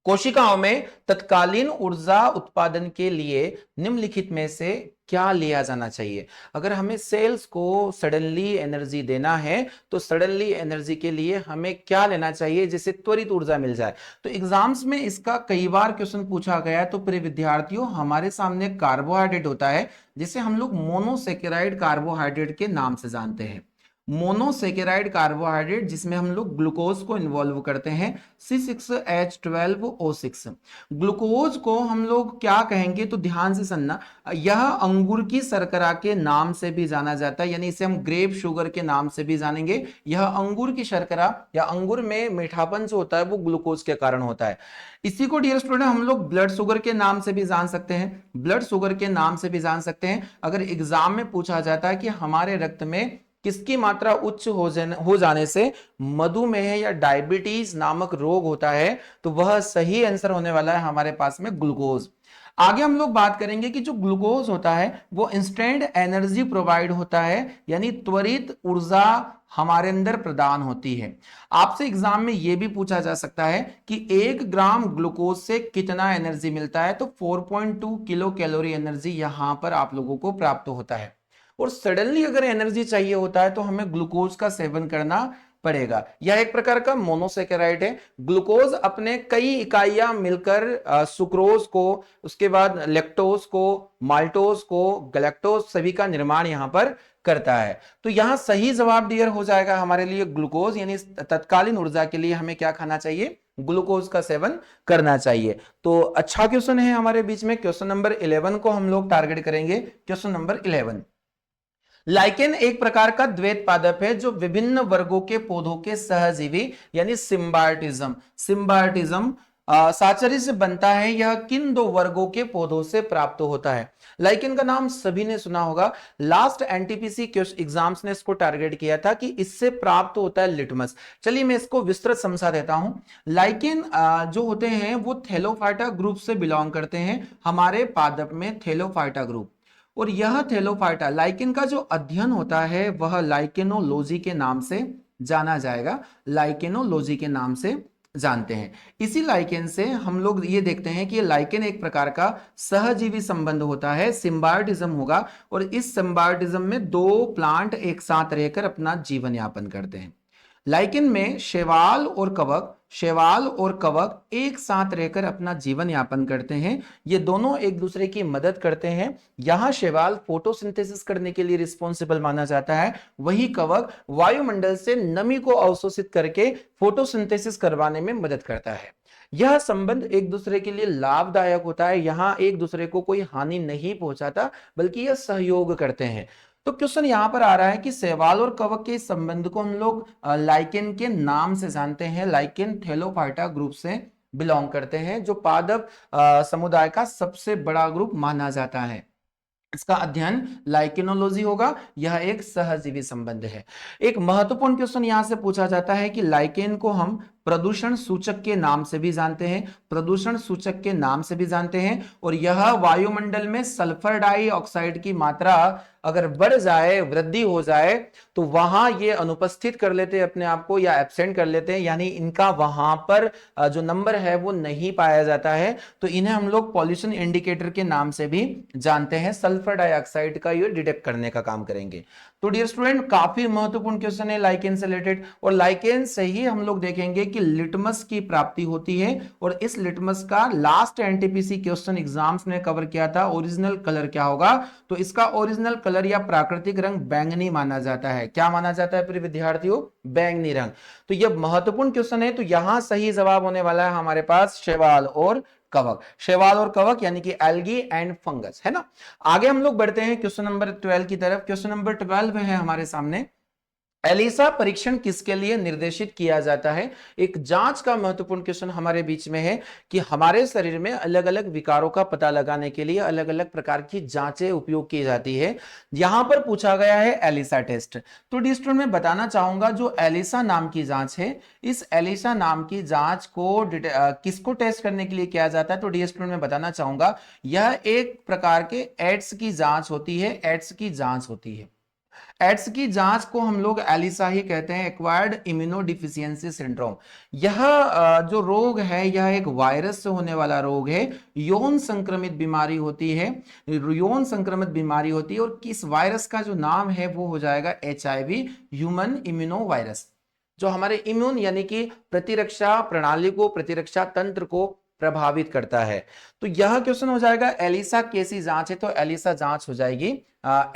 कोशिकाओं में तत्कालीन ऊर्जा उत्पादन के लिए निम्नलिखित में से क्या लिया जाना चाहिए? अगर हमें सेल्स को सडनली एनर्जी देना है तो सडनली एनर्जी के लिए हमें क्या लेना चाहिए जिससे त्वरित ऊर्जा मिल जाए? तो एग्जाम्स में इसका कई बार क्वेश्चन पूछा गया है। तो प्रिय विद्यार्थियों हमारे सामने कार्बोहाइड्रेट होता है जिसे हम लोग मोनोसेकेराइड कार्बोहाइड्रेट के नाम से जानते हैं। मोनोसेकेराइड कार्बोहाइड्रेट जिसमें हम लोग ग्लूकोज को इन्वॉल्व करते हैं, C6H12O6। ग्लूकोज को हम लोग क्या कहेंगे? तो ध्यान से सुनना, यह अंगूर की शर्करा के नाम से भी जाना जाता है, यानी इसे हम ग्रेप शुगर के नाम से भी जानेंगे। यह अंगूर की शर्करा या अंगूर में मीठापन जो होता है वो ग्लूकोज के कारण होता है। इसी को डियर स्टूडेंट हम लोग ब्लड शुगर के नाम से भी जान सकते हैं, ब्लड शुगर के नाम से भी जान सकते हैं। अगर एग्जाम में पूछा जाता है कि हमारे रक्त में किसकी मात्रा उच्च हो जाने से मधुमेह या डायबिटीज नामक रोग होता है, तो वह सही आंसर होने वाला है हमारे पास में ग्लूकोज। आगे हम लोग बात करेंगे कि जो ग्लूकोज होता है वो इंस्टेंट एनर्जी प्रोवाइड होता है, यानी त्वरित ऊर्जा हमारे अंदर प्रदान होती है। आपसे एग्जाम में यह भी पूछा जा सकता है कि 1 ग्राम ग्लूकोज से कितना एनर्जी मिलता है, तो 4.2 किलो कैलोरी एनर्जी यहां पर आप लोगों को प्राप्त होता है। और सडनली अगर एनर्जी चाहिए होता है तो हमें ग्लूकोज का सेवन करना पड़ेगा। यह एक प्रकार का मोनोसेकेराइड है। ग्लूकोज अपने कई इकाइयां मिलकर सुक्रोज को, उसके बाद लेक्टोज को, माल्टोज को, गैलेक्टोज सभी का निर्माण यहां पर करता है। तो यहां सही जवाब डियर हो जाएगा हमारे लिए ग्लूकोज, यानी तत्कालीन ऊर्जा के लिए हमें क्या खाना चाहिए, ग्लूकोज का सेवन करना चाहिए। तो अच्छा क्वेश्चन है हमारे बीच में। क्वेश्चन नंबर 11 को हम लोग टारगेट करेंगे। क्वेश्चन नंबर 11, लाइकेन एक प्रकार का द्वैत पादप है जो विभिन्न वर्गों के पौधों के सहजीवी यानी सिम्बायोटिज्म साचरी से बनता है। यह किन 2 वर्गों के पौधों से प्राप्त होता है? लाइकेन का नाम सभी ने सुना होगा। लास्ट एनटीपीसी एग्जाम्स ने इसको टारगेट किया था कि इससे प्राप्त होता है लिटमस। चलिए मैं इसको विस्तृत समझा देता हूं। लाइकेन जो होते हैं वो थैलोफाइटा ग्रुप से बिलोंग करते हैं। हमारे पादप में थैलोफाइटा ग्रुप, और यह थैलोफाइटा लाइकेन का जो अध्ययन होता है वह लाइकेनोलॉजी के नाम से जाना जाएगा। लाइकेनोलॉजी के नाम से जानते हैं। इसी लाइकेन से हम लोग ये देखते हैं कि लाइकेन एक प्रकार का सहजीवी संबंध होता है, सिम्बायोटिज्म होगा, और इस सिम्बायोटिज्म में 2 प्लांट एक साथ रहकर अपना जीवन यापन करते हैं। लाइकेन में शैवाल और कवक एक साथ रहकर अपना जीवन यापन करते हैं। ये दोनों एक दूसरे की मदद करते हैं। यहां शैवाल फोटोसिंथेसिस करने के लिए रिस्पॉन्सिबल माना जाता है, वही कवक वायुमंडल से नमी को अवशोषित करके फोटोसिंथेसिस करवाने में मदद करता है। यह संबंध एक दूसरे के लिए लाभदायक होता है। यहां एक दूसरे को कोई हानि नहीं पहुंचाता, बल्कि यह सहयोग करते हैं। तो क्वेश्चन यहां पर आ रहा है कि शैवाल और कवक के इस संबंध को हम लोग लाइकेन के नाम से जानते हैं। लाइकेन थैलोफाइटा ग्रुप से बिलोंग करते हैं, जो पादप समुदाय का सबसे बड़ा ग्रुप माना जाता है। इसका अध्ययन लाइकेनोलॉजी होगा। यह एक सहजीवी संबंध है। एक महत्वपूर्ण क्वेश्चन यहां से पूछा जाता है कि लाइकेन को हम प्रदूषण सूचक के नाम से भी जानते हैं, प्रदूषण सूचक के नाम से भी जानते हैं। और यह वायुमंडल में सल्फर डाइऑक्साइड की मात्रा अगर बढ़ जाए, वृद्धि हो जाए, तो वहां ये अनुपस्थित कर लेते हैं अपने आप को, या एब्सेंट कर लेते हैं, यानी इनका वहां पर जो नंबर है वो नहीं पाया जाता है। तो इन्हें हम लोग पॉल्यूशन इंडिकेटर के नाम से भी जानते हैं। सल्फर डाइऑक्साइड का ये डिटेक्ट करने का काम करेंगे। तो डियर स्टूडेंट, काफी महत्वपूर्ण क्वेश्चन है लाइकेन से रिलेटेड, और लाइकेन से ही हम लोग देखेंगे कि लिटमस की प्राप्ति होती है। और इस लिटमस का लास्ट एनटीपीसी क्वेश्चन एग्जाम्स ने कवर किया था, ओरिजिनल कलर क्या होगा। तो इसका ओरिजिनल कलर या प्राकृतिक रंग बैंगनी माना जाता है। क्या माना जाता है प्रिय विद्यार्थियों? बैंगनी रंग। तो यह महत्वपूर्ण क्वेश्चन है। तो यहां सही जवाब होने वाला है हमारे पास शैवाल और कवक। शैवाल और कवक यानी कि एल्गी एंड फंगस, है ना। आगे हम लोग बढ़ते हैं क्वेश्चन नंबर 12 की तरफ। क्वेश्चन नंबर 12 है हमारे सामने, एलिसा परीक्षण किसके लिए निर्देशित किया जाता है? एक जांच का महत्वपूर्ण क्वेश्चन हमारे बीच में है कि हमारे शरीर में अलग अलग विकारों का पता लगाने के लिए अलग अलग प्रकार की जांचें उपयोग की जाती है। यहां पर पूछा गया है एलिसा टेस्ट। तो डी स्टूडेंट मैं बताना चाहूंगा, जो एलिसा नाम की जांच है, इस एलिसा नाम की जांच को किसको टेस्ट करने के लिए किया जाता है? तो डी स्टूडेंट मैं बताना चाहूंगा, यह एक प्रकार के एड्स की जांच होती है। एड्स की जांच होती है। एड्स की जांच को हम लोग एलिसा ही कहते हैं, एक्वायर्ड इम्यूनोडिफिशियंसी सिंड्रोम। यह जो रोग है यह एक वायरस से होने वाला रोग है। यौन संक्रमित बीमारी होती है, यौन संक्रमित बीमारी होती है। और किस वायरस का जो नाम है वो हो जाएगा HIV, ह्यूमन इम्यूनो वायरस, जो हमारे इम्यून यानी कि प्रतिरक्षा प्रणाली को, प्रतिरक्षा तंत्र को प्रभावित करता है। तो यह क्वेश्चन हो जाएगा एलिसा कैसी जांच है? तो एलिसा जांच हो जाएगी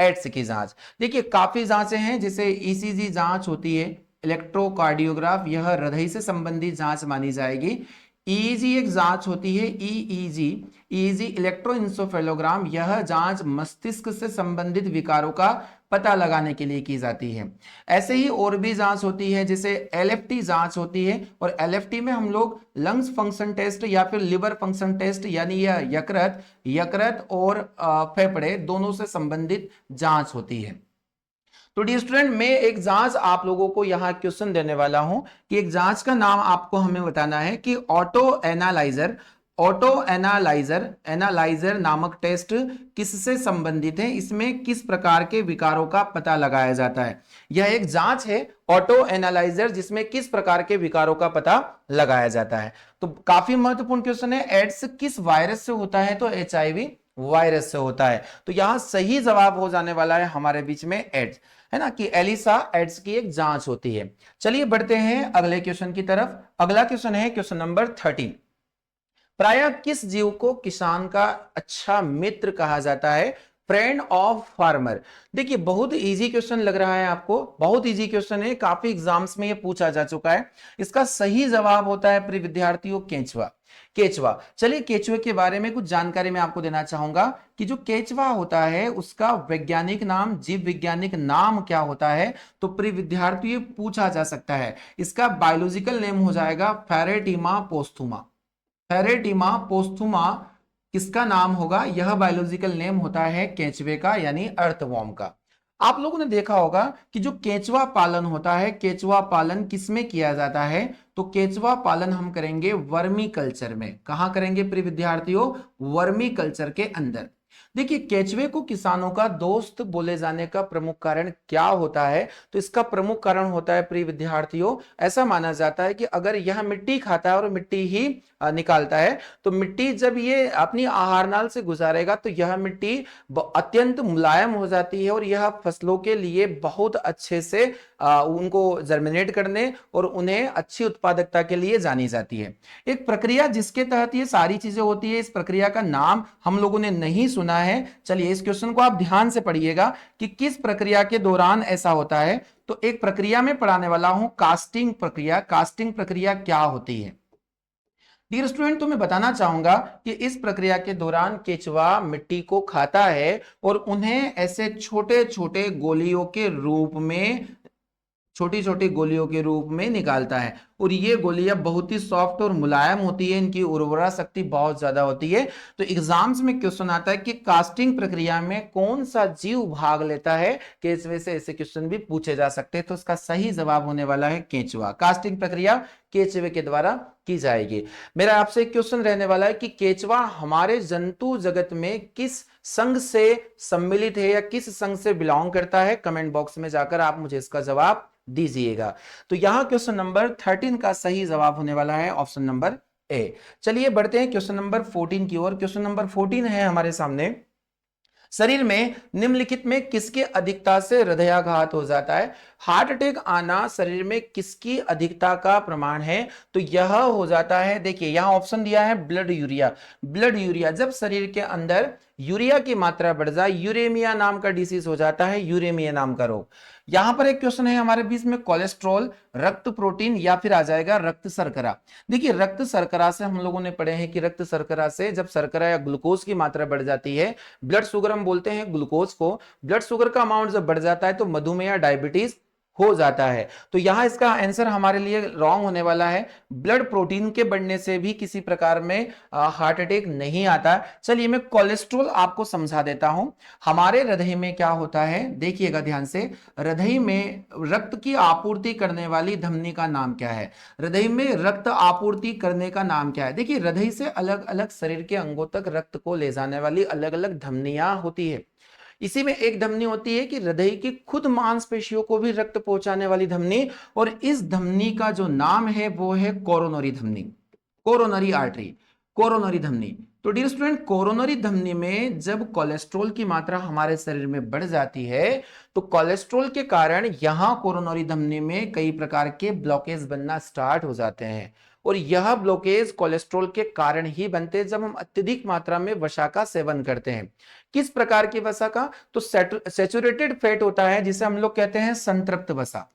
एड्स की जांच। देखिए काफी जांचें हैं, जैसे ECG जांच होती है, इलेक्ट्रोकार्डियोग्राफ, यह हृदय से संबंधित जांच मानी जाएगी। EEG एक जांच होती है, EEG इलेक्ट्रोइंसोफेलोग्राम, यह जांच मस्तिष्क से संबंधित विकारों का पता लगाने के लिए की जाती है। ऐसे ही और भी जांच होती है, जैसे LFT जांच होती है। और LFT में हम लोग लंग्स फंक्शन टेस्ट या फिर लिवर फंक्शन टेस्ट, यानी यह यकृत और फेफड़े दोनों से संबंधित जांच होती है। तो डी स्टूडेंट मैं एक जांच आप लोगों को यहां क्वेश्चन देने वाला हूं कि एक जांच का नाम आपको हमें बताना है कि ऑटो एनालाइजर। ऑटो एनालाइजर नामक टेस्ट किससे संबंधित है, इसमें किस प्रकार के विकारों का पता लगाया जाता है। यह एक जांच है ऑटो एनालाइजर जिसमें किस प्रकार के विकारों का पता लगाया जाता है। तो काफी महत्वपूर्ण क्वेश्चन है, एड्स किस वायरस से होता है, तो HIV वायरस से होता है। तो यहां सही जवाब हो जाने वाला है हमारे बीच में एड्स, है ना, कि एलिसा एड्स की एक जांच होती है। चलिए बढ़ते हैं अगले क्वेश्चन की तरफ। अगला क्वेश्चन है क्वेश्चन नंबर 13। प्रायः किस जीव को किसान का अच्छा मित्र कहा जाता है, फ्रेंड ऑफ फार्मर। देखिए बहुत इजी क्वेश्चन लग रहा है आपको, बहुत इजी क्वेश्चन है, काफी एग्जाम्स में ये पूछा जा चुका है। इसका सही जवाब होता है प्रिय विद्यार्थियों केंचुआ। केचवा, चलिए केचुए के बारे में कुछ जानकारी मैं आपको देना चाहूंगा कि जो केचवा होता है उसका वैज्ञानिक नाम, जीव वैज्ञानिक नाम क्या होता है, तो प्रिय विद्यार्थियों पूछा जा सकता है। इसका बायोलॉजिकल नेम हो जाएगा फेरेटिमा पोस्थुमा। फेरेटिमा पोस्थुमा किसका नाम होगा, यह बायोलॉजिकल नेम होता है केंचुए का, यानी अर्थवॉर्म का। आप लोगों ने देखा होगा कि जो केंचुआ पालन होता है, केंचुआ पालन किसमें किया जाता है, तो केंचुआ पालन हम करेंगे वर्मी कल्चर में। कहां करेंगे प्रिय विद्यार्थियों, वर्मी कल्चर के अंदर। देखिए केचुए को किसानों का दोस्त बोले जाने का प्रमुख कारण क्या होता है, तो इसका प्रमुख कारण होता है प्रिय विद्यार्थियों, ऐसा माना जाता है कि अगर यह मिट्टी खाता है और मिट्टी ही निकालता है, तो मिट्टी जब ये अपनी आहार नाल से गुजारेगा तो यह मिट्टी अत्यंत मुलायम हो जाती है और यह फसलों के लिए बहुत अच्छे से उनको जर्मिनेट करने और उन्हें अच्छी उत्पादकता के लिए जानी जाती है। एक प्रक्रिया जिसके तहत ये सारी चीजें होती है, इस प्रक्रिया का नाम हम लोगों ने नहीं सुना है। चलिए इस क्वेश्चन को आप ध्यान से पढ़िएगा कि किस प्रक्रिया के दौरान ऐसा होता है। तो एक प्रक्रिया में पढ़ाने वाला हूं, कास्टिंग प्रक्रिया। कास्टिंग प्रक्रिया क्या होती है डियर स्टूडेंट, तो मैं बताना चाहूंगा कि इस प्रक्रिया के दौरान केचुआ मिट्टी को खाता है और उन्हें ऐसे छोटे छोटे गोलियों के रूप में, छोटी छोटी गोलियों के रूप में निकालता है। और ये गोलियां बहुत ही सॉफ्ट और मुलायम होती है, इनकी उर्वरा शक्ति बहुत ज्यादा होती है। तो एग्जाम्स में क्वेश्चन आता है कि कास्टिंग प्रक्रिया में कौन सा जीव भाग लेता है, केचुए से ऐसे क्वेश्चन भी पूछे जा सकते हैं। तो इसका सही जवाब होने वाला है केचुआ। कास्टिंग प्रक्रिया केचुए के द्वारा की जाएगी। मेरा आपसे एक क्वेश्चन रहने वाला है कि केचुआ हमारे जंतु जगत में किस संघ से सम्मिलित है या किस संघ से बिलोंग करता है, कमेंट बॉक्स में जाकर आप मुझे इसका जवाब दीजिएगा। तो यहां क्वेश्चन नंबर 13 का सही जवाब होने वाला है ऑप्शन नंबर ए। चलिए बढ़ते हैं क्वेश्चन नंबर 14 की ओर। क्वेश्चन नंबर 14 है हमारे सामने, शरीर में निम्नलिखित में किसके अधिकता से हृदयाघात हो जाता है। हार्ट अटैक आना शरीर में किसकी अधिकता का प्रमाण है, तो यह हो जाता है, देखिए यहां ऑप्शन दिया है ब्लड यूरिया। ब्लड यूरिया, जब शरीर के अंदर यूरिया की मात्रा बढ़ जाए, यूरेमिया नाम का डिसीज हो जाता है, यूरेमिया नाम का रोग। यहां पर एक क्वेश्चन है हमारे बीच में, कोलेस्ट्रॉल, रक्त प्रोटीन या फिर आ जाएगा रक्त शर्करा। देखिए रक्त शर्करा से हम लोगों ने पढ़े हैं कि रक्त शर्करा से जब शर्करा या ग्लूकोज की मात्रा बढ़ जाती है, ब्लड शुगर हम बोलते हैं ग्लूकोज को, ब्लड शुगर का अमाउंट जब बढ़ जाता है तो मधुमेह या डायबिटीज हो जाता है। तो यहां इसका आंसर हमारे लिए रॉन्ग होने वाला है। ब्लड प्रोटीन के बढ़ने से भी किसी प्रकार में हार्ट अटैक नहीं आता। चलिए मैं कोलेस्ट्रॉल आपको समझा देता हूं। हमारे हृदय में क्या होता है, देखिएगा ध्यान से, हृदय में रक्त की आपूर्ति करने वाली धमनी का नाम क्या है, हृदय में रक्त आपूर्ति करने का नाम क्या है। देखिए हृदय से अलग अलग शरीर के अंगों तक रक्त को ले जाने वाली अलग अलग धमनियां होती है। इसी में एक धमनी होती है कि हृदय की खुद मांसपेशियों को भी रक्त पहुंचाने वाली धमनी, और इस धमनी का जो नाम है वो है कोरोनरी धमनी, कोरोनरी आर्टरी, कोरोनरी धमनी। तो डियर स्टूडेंट, कोरोनरी धमनी में जब कोलेस्ट्रॉल की मात्रा हमारे शरीर में बढ़ जाती है, तो कोलेस्ट्रॉल के कारण यहां कोरोनरी धमनी में कई प्रकार के ब्लॉकेज बनना स्टार्ट हो जाते हैं। और यह ब्लॉकेज कोलेस्ट्रॉल के कारण ही बनते हैं जब हम अत्यधिक मात्रा में वसा का सेवन करते हैं। किस प्रकार की वसा का, तो सैचुरेटेड फैट होता है जिसे हम लोग कहते हैं संतृप्त वसा,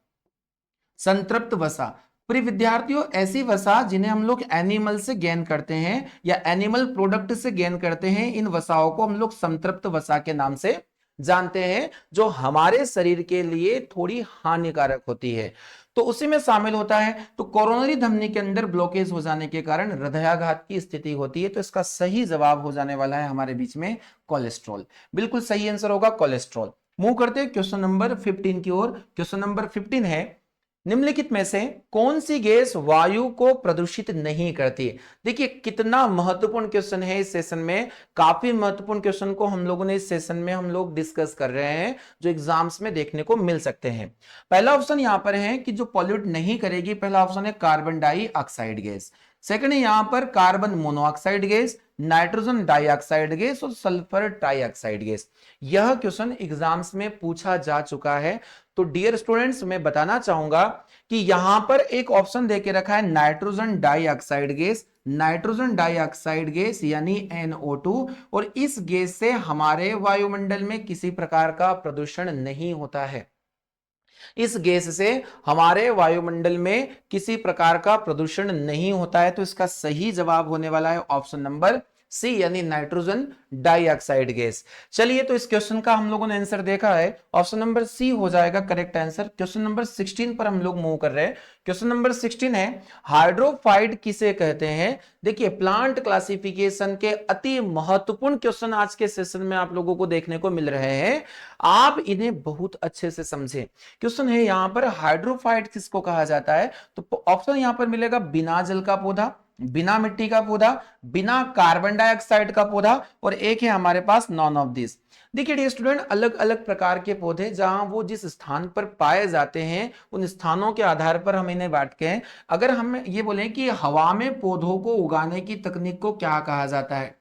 संतृप्त वसा। प्रिय विद्यार्थियों, ऐसी वसा जिन्हें हम लोग एनिमल से गेन करते हैं या एनिमल प्रोडक्ट से गेन करते हैं, इन वसाओं को हम लोग संतृप्त वसा के नाम से जानते हैं, जो हमारे शरीर के लिए थोड़ी हानिकारक होती है। तो उसी में शामिल होता है। तो कोरोनरी धमनी के अंदर ब्लॉकेज हो जाने के कारण हृदयाघात की स्थिति होती है। तो इसका सही जवाब हो जाने वाला है हमारे बीच में कोलेस्ट्रॉल। बिल्कुल सही आंसर होगा कोलेस्ट्रॉल। मूव करते हैं क्वेश्चन नंबर 15 की ओर। क्वेश्चन नंबर 15 है, निम्नलिखित में से कौन सी गैस वायु को प्रदूषित नहीं करती? देखिए कितना महत्वपूर्ण क्वेश्चन है इस सेशन में, काफी महत्वपूर्ण क्वेश्चन को हम लोगों ने इस सेशन में हम लोग डिस्कस कर रहे हैं, जो एग्जाम्स में देखने को मिल सकते हैं। पहला ऑप्शन यहां पर है कि जो पॉल्यूट नहीं करेगी, पहला ऑप्शन है कार्बन डाइऑक्साइड गैस। सेकंड है यहां पर carbon monoxide gas, nitrogen dioxide gas और सल्फर डाइऑक्साइड गैस। यह क्वेश्चन एग्जाम्स में पूछा जा चुका है। तो डियर स्टूडेंट्स, मैं बताना चाहूंगा कि यहां पर एक ऑप्शन देके रखा है nitrogen dioxide gas, nitrogen dioxide gas यानी NO2, और इस गैस से हमारे वायुमंडल में किसी प्रकार का प्रदूषण नहीं होता है। इस गैस से हमारे वायुमंडल में किसी प्रकार का प्रदूषण नहीं होता है। तो इसका सही जवाब होने वाला है ऑप्शन नंबर सी यानी नाइट्रोजन डाइऑक्साइड गैस। चलिए, तो इस क्वेश्चन का हम लोगों ने आंसर देखा है, ऑप्शन नंबर सी हो जाएगा करेक्ट आंसर। क्वेश्चन नंबर 16 पर हम लोग मूव कर रहे हैं। क्वेश्चन नंबर 16 है हाइड्रोफाइट किसे कहते हैं? देखिए प्लांट क्लासिफिकेशन के अति महत्वपूर्ण क्वेश्चन आज के सेशन में आप लोगों को देखने को मिल रहे हैं, आप इन्हें बहुत अच्छे से समझे। क्वेश्चन है यहां पर हाइड्रोफाइट किसको कहा जाता है? तो ऑप्शन यहां पर मिलेगा बिना जल का पौधा, बिना मिट्टी का पौधा, बिना कार्बन डाइऑक्साइड का पौधा, और एक है हमारे पास नॉन ऑफ दिस। देखिए डियर स्टूडेंट, अलग अलग प्रकार के पौधे जहां वो जिस स्थान पर पाए जाते हैं उन स्थानों के आधार पर हम इन्हें बांटते हैं। अगर हम ये बोलें कि हवा में पौधों को उगाने की तकनीक को क्या कहा जाता है,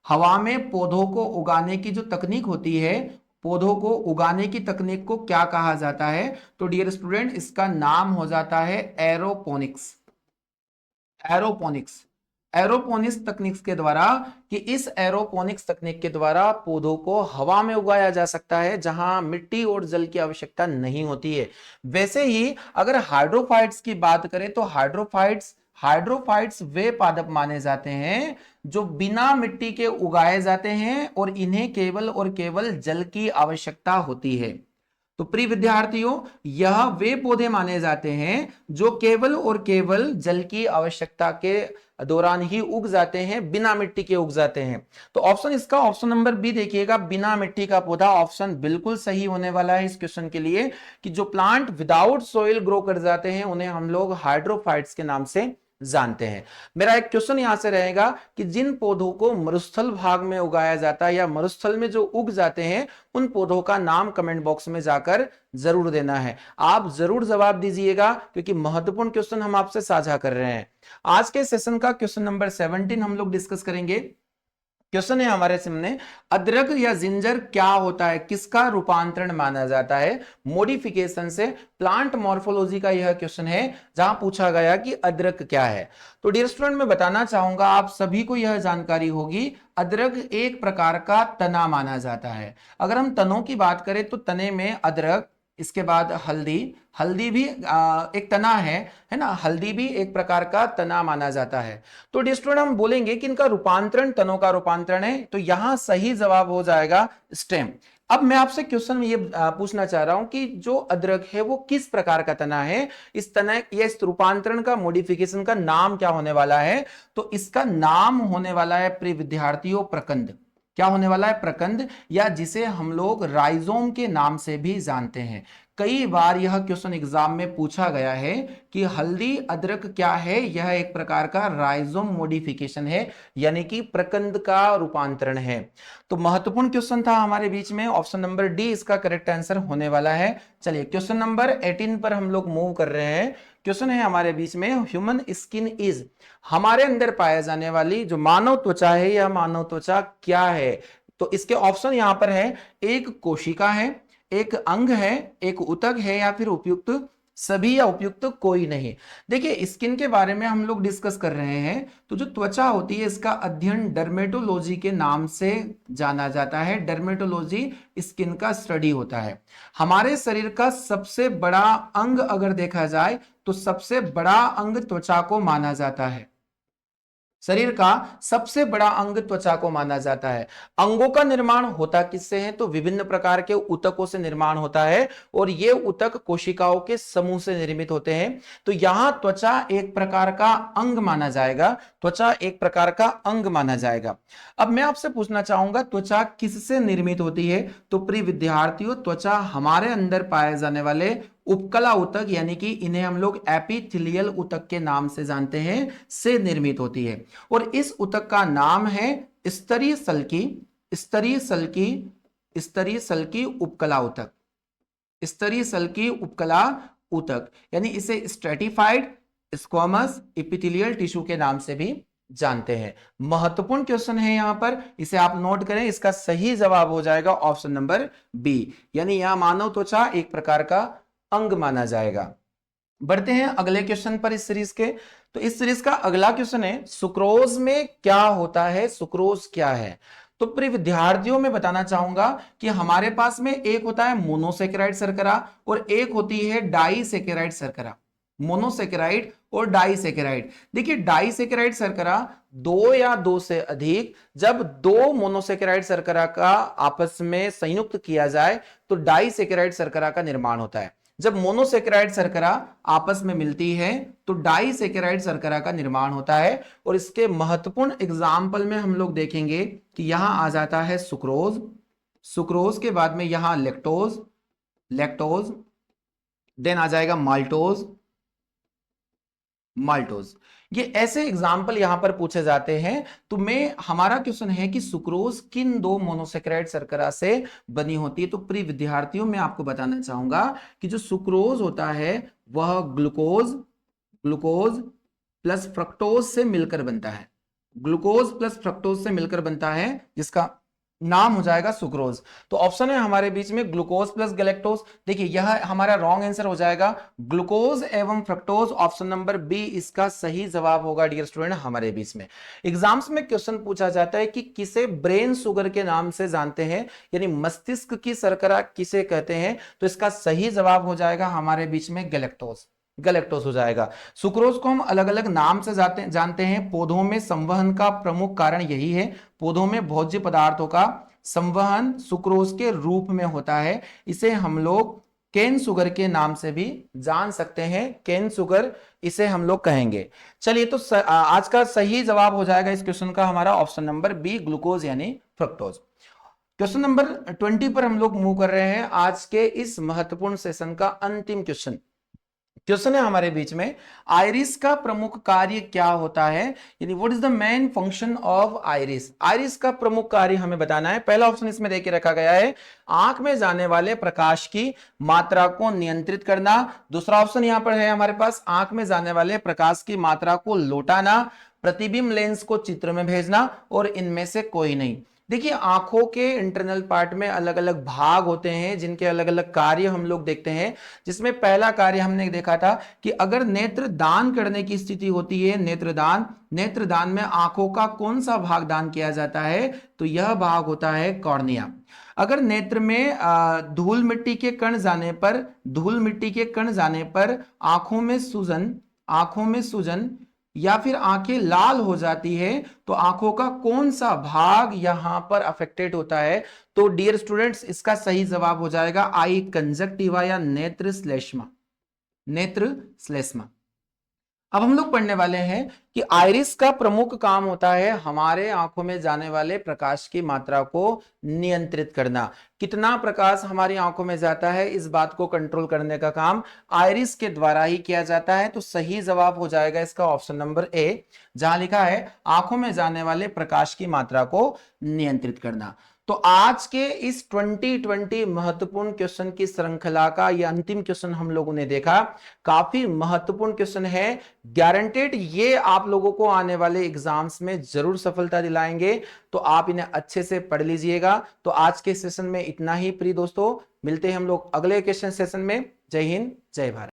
हवा में पौधों को उगाने की जो तकनीक होती है, पौधों को उगाने की तकनीक को क्या कहा जाता है? तो डियर स्टूडेंट, इसका नाम हो जाता है एरोपोनिक्स। एरोपोनिक्स, एरोपोनिक्स तकनीक के द्वारा, कि इस एरोपोनिक्स तकनीक के द्वारा पौधों को हवा में उगाया जा सकता है जहां मिट्टी और जल की आवश्यकता नहीं होती है। वैसे ही अगर हाइड्रोफाइट्स की बात करें तो हाइड्रोफाइट्स वे पादप माने जाते हैं जो बिना मिट्टी के उगाए जाते हैं और इन्हें केवल और केवल जल की आवश्यकता होती है। तो प्रिय विद्यार्थियों, यह वे पौधे माने जाते हैं जो केवल और केवल जल की आवश्यकता के दौरान ही उग जाते हैं, बिना मिट्टी के उग जाते हैं। तो ऑप्शन इसका ऑप्शन नंबर बी देखिएगा, बिना मिट्टी का पौधा ऑप्शन बिल्कुल सही होने वाला है इस क्वेश्चन के लिए, कि जो प्लांट विदाउट सोइल ग्रो कर जाते हैं उन्हें हम लोग हाइड्रोफाइट्स के नाम से जानते हैं। मेरा एक क्वेश्चन यहां से रहेगा कि जिन पौधों को मरुस्थल भाग में उगाया जाता है या मरुस्थल में जो उग जाते हैं उन पौधों का नाम कमेंट बॉक्स में जाकर जरूर देना है। आप जरूर जवाब दीजिएगा क्योंकि महत्वपूर्ण क्वेश्चन हम आपसे साझा कर रहे हैं। आज के सेशन का क्वेश्चन नंबर 17 हम लोग डिस्कस करेंगे। क्वेश्चन है हमारे सामने, अदरक या जिंजर क्या होता है, किसका रूपांतरण माना जाता है? मॉडिफिकेशन से प्लांट मॉर्फोलॉजी का यह क्वेश्चन है जहां पूछा गया कि अदरक क्या है। तो डियर स्टूडेंट, मैं बताना चाहूंगा आप सभी को यह जानकारी होगी, अदरक एक प्रकार का तना माना जाता है। अगर हम तनों की बात करें तो तने में अदरक, इसके बाद हल्दी, हल्दी भी एक तना है ना, हल्दी भी एक प्रकार का तना माना जाता है। तो डियर स्टूडेंट, हम बोलेंगे कि इनका रूपांतरण, तनों का रूपांतरण है, तो यहां सही जवाब हो जाएगा स्टेम। अब मैं आपसे क्वेश्चन ये पूछना चाह रहा हूं कि जो अदरक है वो किस प्रकार का तना है, इस तना या इस रूपांतरण का, मॉडिफिकेशन का नाम क्या होने वाला है? तो इसका नाम होने वाला है प्रिय विद्यार्थियों प्रकंद। क्या होने वाला है? प्रकंद, या जिसे हम लोग राइजोम के नाम से भी जानते हैं। कई बार यह क्वेश्चन एग्जाम में पूछा गया है कि हल्दी अदरक क्या है? यह एक प्रकार का राइजोम मॉडिफिकेशन है, यानी कि प्रकंद का रूपांतरण है। तो महत्वपूर्ण क्वेश्चन था हमारे बीच में, ऑप्शन नंबर डी इसका करेक्ट आंसर होने वाला है। चलिए क्वेश्चन नंबर 18 पर हम लोग मूव कर रहे हैं। क्वेश्चन है हमारे बीच में, ह्यूमन स्किन इज, हमारे अंदर पाए जाने वाली जो मानव त्वचा है, यह मानव त्वचा क्या है? तो इसके ऑप्शन यहां पर है, एक कोशिका है, एक अंग है, एक ऊतक है, या फिर उपयुक्त सभी या उपयुक्त कोई नहीं। देखिए स्किन के बारे में हम लोग डिस्कस कर रहे हैं, तो जो त्वचा होती है इसका अध्ययन डर्मेटोलॉजी के नाम से जाना जाता है। डर्मेटोलॉजी स्किन का स्टडी होता है। हमारे शरीर का सबसे बड़ा अंग अगर देखा जाए तो सबसे बड़ा अंग त्वचा को माना जाता है। शरीर का सबसे बड़ा अंग त्वचा को माना जाता है। अंगों का निर्माण होता किससे है? तो विभिन्न प्रकार के ऊतकों से निर्माण होता है, और ये ऊतक कोशिकाओं के समूह से निर्मित होते हैं। तो यहां त्वचा एक प्रकार का अंग माना जाएगा, त्वचा एक प्रकार का अंग माना जाएगा। अब मैं आपसे पूछना चाहूंगा, त्वचा किससे निर्मित होती है? तो प्रिय विद्यार्थियों, त्वचा हमारे अंदर पाए जाने वाले उपकला ऊतक यानी कि इन्हें हम लोग एपिथेलियल ऊतक के नाम से जानते हैं, से निर्मित होती है। और इस ऊतक का नाम है स्तरीय सल्की, स्तरीय सल्की, स्तरीय सल्की उपकला ऊतक, स्तरीय सल्की उपकला ऊतक, यानी इसे स्ट्रेटिफाइड स्क्वामस एपिथेलियल टिश्यू के नाम से भी जानते हैं। महत्वपूर्ण क्वेश्चन है यहां पर, इसे आप नोट करें। इसका सही जवाब हो जाएगा ऑप्शन नंबर बी, यानी यहां मानव त्वचा एक प्रकार का अंग माना जाएगा। बढ़ते हैं अगले क्वेश्चन पर इस सीरीज के। तो इस सीरीज का अगला क्वेश्चन है सुक्रोज में क्या होता है, सुक्रोज क्या है। तो प्रिय विद्यार्थियों में बताना चाहूंगा कि हमारे पास में एक होता है मोनोसेकेराइड शर्करा और एक होती है डाइसेकेराइड शर्करा, मोनोसेकेराइड और डाइसेकेराइड। देखिए डाइसेकेराइड शर्करा दो या दो से अधिक, जब दो मोनोसेकेराइड शर्करा का आपस में संयुक्त किया जाए तो डाइसेकेराइड शर्करा का निर्माण होता है। जब मोनोसेकेराइड शर्करा आपस में मिलती है तो डाइसेकेराइड शर्करा का निर्माण होता है। और इसके महत्वपूर्ण एग्जाम्पल में हम लोग देखेंगे कि यहां आ जाता है सुक्रोज, सुक्रोज के बाद में यहां लैक्टोज, लैक्टोज, देन आ जाएगा माल्टोज, माल्टोज। ये ऐसे एग्जाम्पल यहां पर पूछे जाते हैं। तो मैं हमारा क्वेश्चन है कि सुक्रोज किन दो मोनोसेकेराइड शर्करा से बनी होती है। तो प्रिय विद्यार्थियों मैं आपको बताना चाहूंगा कि जो सुक्रोज होता है वह ग्लूकोज, ग्लूकोज प्लस फ्रक्टोज से मिलकर बनता है, ग्लूकोज प्लस फ्रक्टोज से मिलकर बनता है, जिसका नाम हो जाएगा सुक्रोज। तो ऑप्शन है हमारे बीच में ग्लूकोज प्लस गैलेक्टोज। देखिए यह हमारा रॉन्ग आंसर हो जाएगा, ग्लूकोज एवं फ्रक्टोज। ऑप्शन नंबर बी इसका सही जवाब होगा डियर स्टूडेंट। हमारे बीच में एग्जाम्स में क्वेश्चन पूछा जाता है कि किसे ब्रेन शुगर के नाम से जानते हैं, यानी मस्तिष्क की शर्करा किसे कहते हैं। तो इसका सही जवाब हो जाएगा हमारे बीच में गैलेक्टोज, गैलेक्टोज हो जाएगा। सुक्रोज को हम अलग अलग नाम से जानते हैं। पौधों में संवहन का प्रमुख कारण यही है, पौधों में भोज्य पदार्थों का संवहन सुक्रोज के रूप में होता है। इसे हम लोग केन शुगर के नाम से भी जान सकते हैं, केन शुगर इसे हम लोग कहेंगे। चलिए तो आज का सही जवाब हो जाएगा इस क्वेश्चन का हमारा ऑप्शन नंबर बी, ग्लूकोज यानी फ्रक्टोज। क्वेश्चन नंबर 20 पर हम लोग मूव कर रहे हैं। आज के इस महत्वपूर्ण सेशन का अंतिम क्वेश्चन, क्वेश्चन है हमारे बीच में आइरिस का प्रमुख कार्य क्या होता है, यानी what is the main function of iris. Iris का प्रमुख कार्य हमें बताना है। पहला ऑप्शन इसमें देके रखा गया है आंख में जाने वाले प्रकाश की मात्रा को नियंत्रित करना। दूसरा ऑप्शन यहां पर है हमारे पास आंख में जाने वाले प्रकाश की मात्रा को लौटाना, प्रतिबिंब लेंस को चित्र में भेजना, और इनमें से कोई नहीं। देखिए आंखों के इंटरनल पार्ट में अलग अलग भाग होते हैं जिनके अलग अलग कार्य हम लोग देखते हैं। जिसमें पहला कार्य हमने देखा था कि अगर नेत्र दान करने की स्थिति होती है, नेत्रदान, नेत्रदान में आंखों का कौन सा भाग दान किया जाता है, तो यह भाग होता है कॉर्निया। अगर नेत्र में धूल मिट्टी के कण जाने पर, धूल मिट्टी के कण जाने पर आंखों में सूजन, आंखों में सूजन या फिर आंखें लाल हो जाती है, तो आंखों का कौन सा भाग यहां पर अफेक्टेड होता है। तो डियर स्टूडेंट्स इसका सही जवाब हो जाएगा आई कंजक्टिवा या नेत्र श्लेष्मा, नेत्र श्लेष्मा। अब हम लोग पढ़ने वाले हैं कि आइरिस का प्रमुख काम होता है हमारे आंखों में जाने वाले प्रकाश की मात्रा को नियंत्रित करना। कितना प्रकाश हमारी आंखों में जाता है इस बात को कंट्रोल करने का काम आइरिस के द्वारा ही किया जाता है। तो सही जवाब हो जाएगा इसका ऑप्शन नंबर ए, जहां लिखा है आंखों में जाने वाले प्रकाश की मात्रा को नियंत्रित करना। तो आज के इस 2020 महत्वपूर्ण क्वेश्चन की श्रृंखला का यह अंतिम क्वेश्चन हम लोगों ने देखा। काफी महत्वपूर्ण क्वेश्चन है, गारंटेड ये आप लोगों को आने वाले एग्जाम्स में जरूर सफलता दिलाएंगे। तो आप इन्हें अच्छे से पढ़ लीजिएगा। तो आज के सेशन में इतना ही प्रिय दोस्तों, मिलते हैं हम लोग अगले क्वेश्चन सेशन में। जय हिंद, जय भारत।